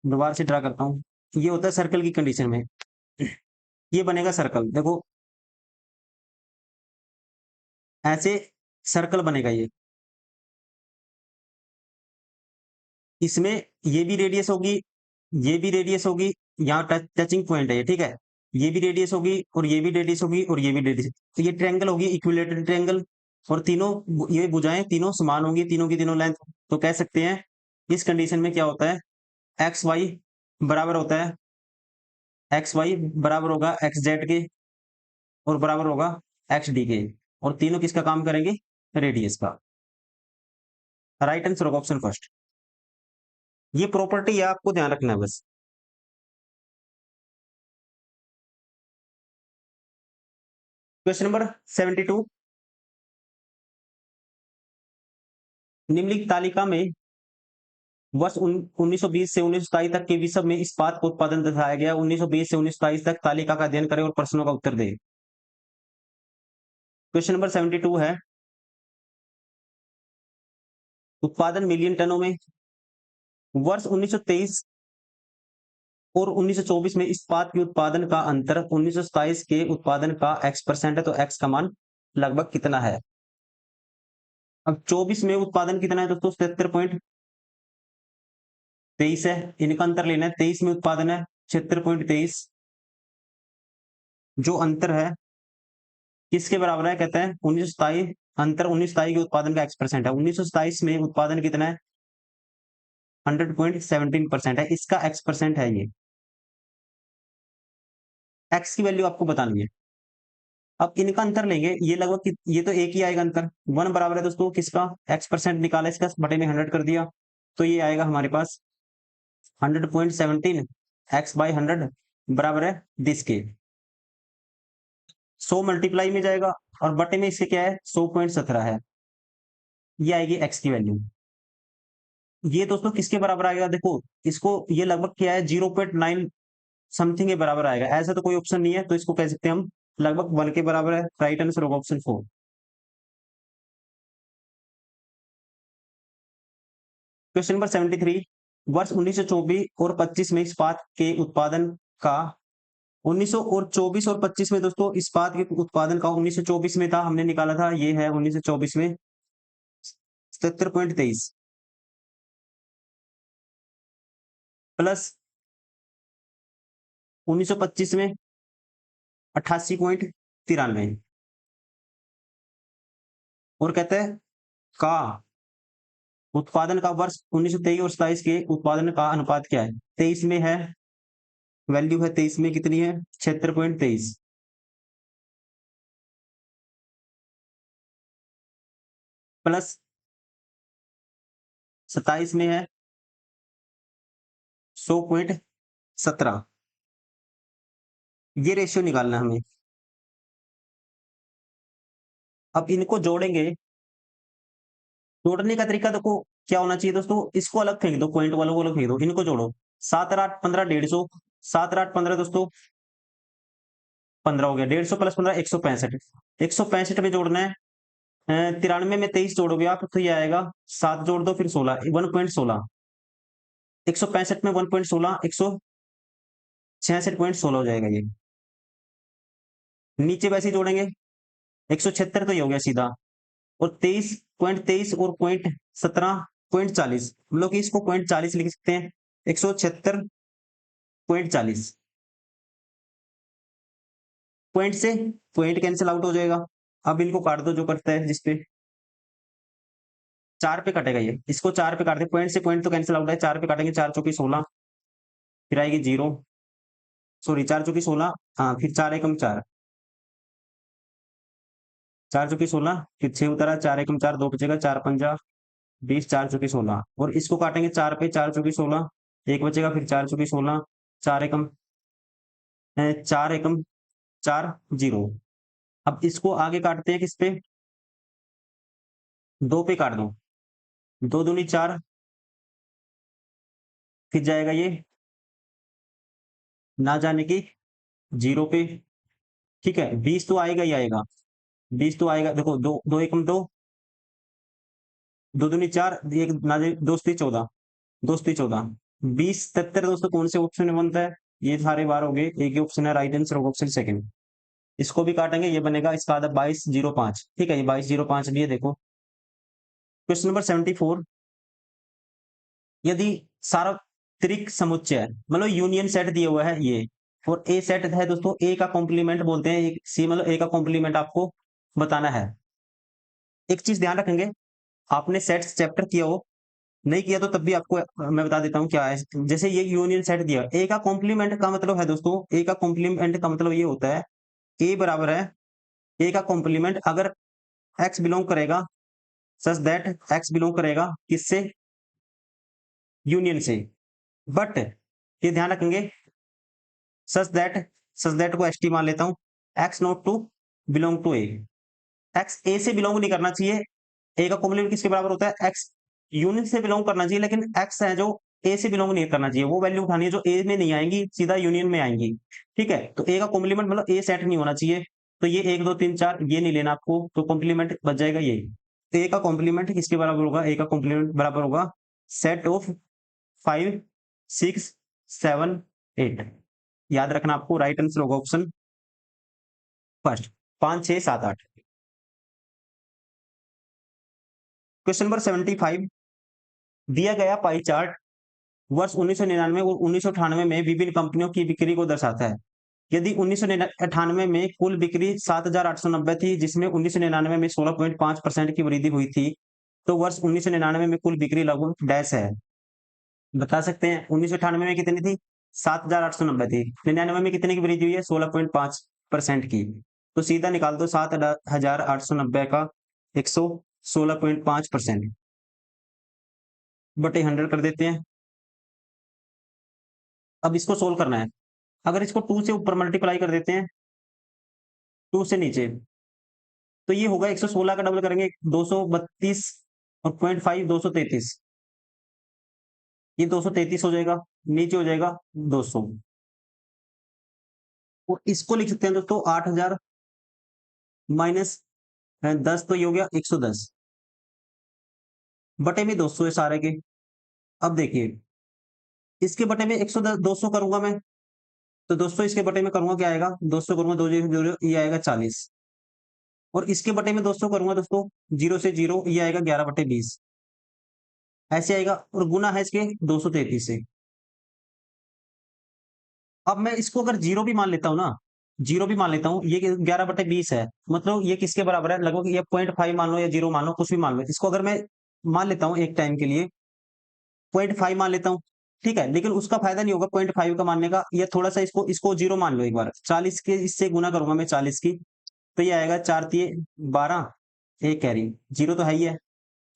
दोबारा से ड्रा करता हूँ, ये होता है सर्कल की कंडीशन में, ये बनेगा सर्कल, देखो ऐसे सर्कल बनेगा ये, इसमें ये भी रेडियस होगी, ये भी रेडियस होगी, यहाँ टचिंग पॉइंट है ये, ठीक है, ये भी रेडियस होगी और ये भी रेडियस होगी और ये भी रेडियस, तो ये ट्रायंगल होगी इक्विलेटरल ट्रायंगल, और तीनों ये भुजाएं तीनों समान होंगी, तीनों की तीनों लेंथ, तो कह सकते हैं इस कंडीशन में क्या होता है, एक्स वाई बराबर होता है, एक्स वाई बराबर होगा एक्स जेड के, और बराबर होगा एक्स डी के, और तीनों किसका काम करेंगे, रेडियस का। राइट आंसर होगा ऑप्शन फर्स्ट, ये प्रॉपर्टी है आपको ध्यान रखना है बस। क्वेश्चन नंबर 72, निम्नलिखित तालिका में वर्ष 1920 से 1927 तक के विश्व में इस्पात का उत्पादन दर्शाया गया, 1920 से 1927 तक तालिका का अध्ययन करें और प्रश्नों का उत्तर दें। क्वेश्चन नंबर 72 है, उत्पादन मिलियन टनों में। वर्ष 1923 और 1924 में इस्पात के उत्पादन का अंतर 1927 के उत्पादन का x% है, तो x का मान लगभग कितना है। अब 24 में उत्पादन कितना है दोस्तों, 77.23 है, इनका अंतर लेना है। 23 में उत्पादन है 76.23, जो अंतर है किसके बराबर है, कहते हैं 1927, अंतर 1927 के उत्पादन का x% है। 1927 में उत्पादन कितना है, 100.17% है, इसका x% है। ये x की वैल्यू आपको बतानी है। अब इनका अंतर लेंगे, ये लगभग ये तो एक ही आएगा अंतर, 1 बराबर है दोस्तों किसका, x% निकाला, इसका बटे में 100 कर दिया, तो ये आएगा हमारे पास 100.17, x बाई 100 बराबर है दिस के 100 मल्टीप्लाई में जाएगा, और बटे में इसके क्या है, 100.17 है। ये आएगी x की वैल्यू। ये दोस्तों किसके बराबर आएगा, देखो इसको, ये लगभग क्या है, 0.9 समथिंग के बराबर आएगा। ऐसा तो कोई ऑप्शन नहीं है, तो इसको कह सकते हैं हम लगभग 1 के बराबर है। राइट आंसर होगा ऑप्शन 4। क्वेश्चन नंबर 73, वर्ष 1924 और 25 में इस्पात के उत्पादन का 1900 और 24 और 25 में दोस्तों इस्पात के उत्पादन का 1924 में था, हमने निकाला था, ये है 1924 में 77.23 प्लस 1925 में 88.93, और कहते हैं का उत्पादन का वर्ष 1923 और 27 के उत्पादन का अनुपात क्या है। 23 में है, वैल्यू है 23 में कितनी है, 76.23 प्लस 27 में है 100.17, ये रेशियो निकालना है हमें। अब इनको जोड़ेंगे, जोड़ने का तरीका देखो क्या होना चाहिए दोस्तों, इसको अलग फेंक दो, पॉइंट वालों को अलग फेंक दो, इनको जोड़ो। 7 और 8 15, 150, 7 और 8 15 दोस्तों 15 हो गया, 150 प्लस 15 165, 165 में जोड़ना है। 93 में 23 जोड़ोगे आप तो ये आएगा, 7 जोड़ दो फिर 16, 1.16, 165 में 1.16, 166.16 हो जाएगा ये। नीचे वैसे ही जोड़ेंगे, 176 तो ये हो गया सीधा, और 23.23 और 0.17, 0.40, हम लोग इसको 0.40 लिख सकते हैं, 176.40, पॉइंट से पॉइंट कैंसिल आउट हो जाएगा। अब इनको काट दो, जो करता है जिसपे 4 पे कटेगा ये, इसको 4 पे काट दे, पॉइंट से पॉइंट तो कैंसिल आउट है, 4 पे काटेंगे, 4 चौकी 16, फिर आएगी 0, सॉरी 4 चौकी 16, हाँ फिर 4 एकम 4, 4 चौकी 16, फिर 6 उतरा, 4 एकम 4, 2 बचेगा, 4 पंजा 20, 4 चौकी 16, और इसको काटेंगे 4 पे, 4 चौकी 16, 1 बचेगा, फिर 4 चौकी 16, 4 एकम 4 एकम 4, 0। अब इसको आगे काटते हैं किस पे, 2 पे काट दो, 2 दूनी 4, फिर जाएगा ये ना जाने की 0 पे, ठीक है। 20 तो आएगा ही आएगा, 20 तो आएगा, देखो 2 2 एकम 2, 2 दूनी 4, एक ना, 2 से 14, 2 से 14, 20 77 दोस्तों कौन से ऑप्शन में बनता है, ये सारे बार हो गए, एक ही ऑप्शन है राइट आंसर होगा ऑप्शन सेकंड। इसको भी काटेंगे, ये बनेगा इसका आधा 2205, ठीक है, ये 2205 भी है। देखो क्वेश्चन नंबर 74, यदि सार्वत्रिक समुच्चय मतलब यूनियन सेट दिया हुआ है ये, और ए सेट है दोस्तों, ए का कॉम्प्लीमेंट बोलते हैं, सी मतलब ए का कॉम्प्लीमेंट आपको बताना है। एक चीज ध्यान रखेंगे, आपने सेट्स चैप्टर किया हो, नहीं किया तो तब भी आपको मैं बता देता हूँ क्या है। जैसे ये यूनियन सेट दिया, ए का कॉम्प्लीमेंट का मतलब है दोस्तों, ए का कॉम्प्लीमेंट का मतलब ये होता है, ए बराबर है, ए का कॉम्प्लीमेंट अगर एक्स बिलोंग करेगा, सच दैट एक्स बिलोंग करेगा किससे, यूनियन से, बट ये ध्यान रखेंगे, सच दैट को एस टी मान लेता हूं, x not to belong to A, x A से बिलोंग नहीं करना चाहिए। ए का कॉम्प्लीमेंट किसके बराबर होता है, एक्स यूनियन से बिलोंग करना चाहिए, लेकिन एक्स है जो ए से बिलोंग नहीं करना चाहिए, वो वैल्यू उठानी है जो ए में नहीं आएंगी, सीधा यूनियन में आएंगी, ठीक है। तो ए का कॉम्प्लीमेंट मतलब ए सेट नहीं होना चाहिए, तो ये 1 2 3 4 ये नहीं लेना आपको, तो कॉम्प्लीमेंट बच जाएगा ये। तो ए का कॉम्प्लीमेंट किसके बराबर होगा? ए का कॉम्प्लीमेंट बराबर होगा सेट ऑफ 5 6 7 8। याद रखना आपको, राइट आंसर होगा ऑप्शन फर्स्ट, 5 6 7 8। क्वेश्चन नंबर 75, दिया गया पाई चार्ट वर्ष 1999 और 1998 में विभिन्न कंपनियों की बिक्री को दर्शाता है। यदि 1998 में कुल बिक्री 7,890 थी, जिसमें 1999 में 16.5% की वृद्धि हुई थी, तो वर्ष 1999 में कुल बिक्री लगभग डैश है। बता सकते हैं 1998 में कितनी थी? 7,890 थी। 99 में कितने की वृद्धि हुई है? 16.5% की। तो सीधा निकाल दो 7,890 का 116.5% बटे 100 कर देते हैं। अब इसको सोल्व करना है। अगर इसको 2 से ऊपर मल्टीप्लाई कर देते हैं, 2 से नीचे, तो ये होगा 116 का डबल करेंगे 232 और 0.5 233। ये 233 हो जाएगा, नीचे हो जाएगा 200। और इसको लिख सकते हैं दोस्तों 8000 माइनस 10, तो ये हो गया 110 बटे में 200 है सारे के। अब देखिए इसके बटे में 110 200 करूंगा मैं, तो 200 इसके बटे में करूंगा, क्या आएगा? 200 करूंगा 2 0 ये आएगा 40। और इसके बटे में 200 करूंगा दोस्तों, 0 से 0 ये आएगा 11/20, ऐसे आएगा। और गुना है इसके 233 से। अब मैं इसको अगर 0 भी मान लेता हूं ना, 0 भी मान लेता हूं, ये 11/20 है, मतलब ये किसके बराबर है? लगभग ये 0.5 मान लो या 0 मान लो, कुछ भी मान लो। इसको अगर मैं मान लेता हूं एक टाइम के लिए 0.5 मान लेता हूं, ठीक है, लेकिन उसका फायदा नहीं होगा 0.5 का मानने का। ये थोड़ा सा इसको इसको 0 मान लो एक बार। 40 के इससे गुना करूंगा मैं 40 की, तो ये आएगा 4 तिये 12, एक कैरी, 0 तो है ही है।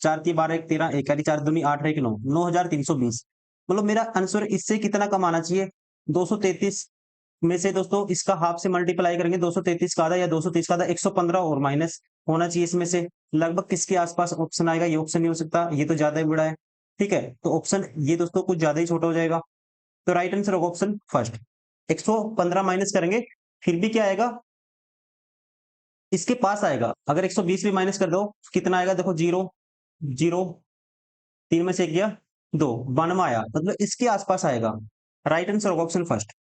4 तिये 12 एक 13, एक कैरी, 4 दूनी 8 एक 9, 9,320। मतलब मेरा आंसर इससे कितना कम आना चाहिए? 233 में से दोस्तों इसका हाफ से मल्टीप्लाई करेंगे, 233 का आधा या 230 का आधा, 115 और माइनस होना चाहिए इसमें से। लगभग किसके आसपास ऑप्शन आएगा? ये ऑप्शन नहीं हो सकता, ये तो ज्यादा ही बड़ा है। ठीक है, तो ऑप्शन ये दोस्तों कुछ ज्यादा ही छोटा हो जाएगा। तो राइट आंसर होगा ऑप्शन फर्स्ट। 115 माइनस करेंगे फिर भी क्या आएगा? इसके पास आएगा। अगर 120 भी माइनस कर दो कितना आएगा? देखो 0 0, 3 में से 1 गया 2, 92 आया, मतलब इसके आसपास आएगा। राइट आंसर होगा ऑप्शन फर्स्ट।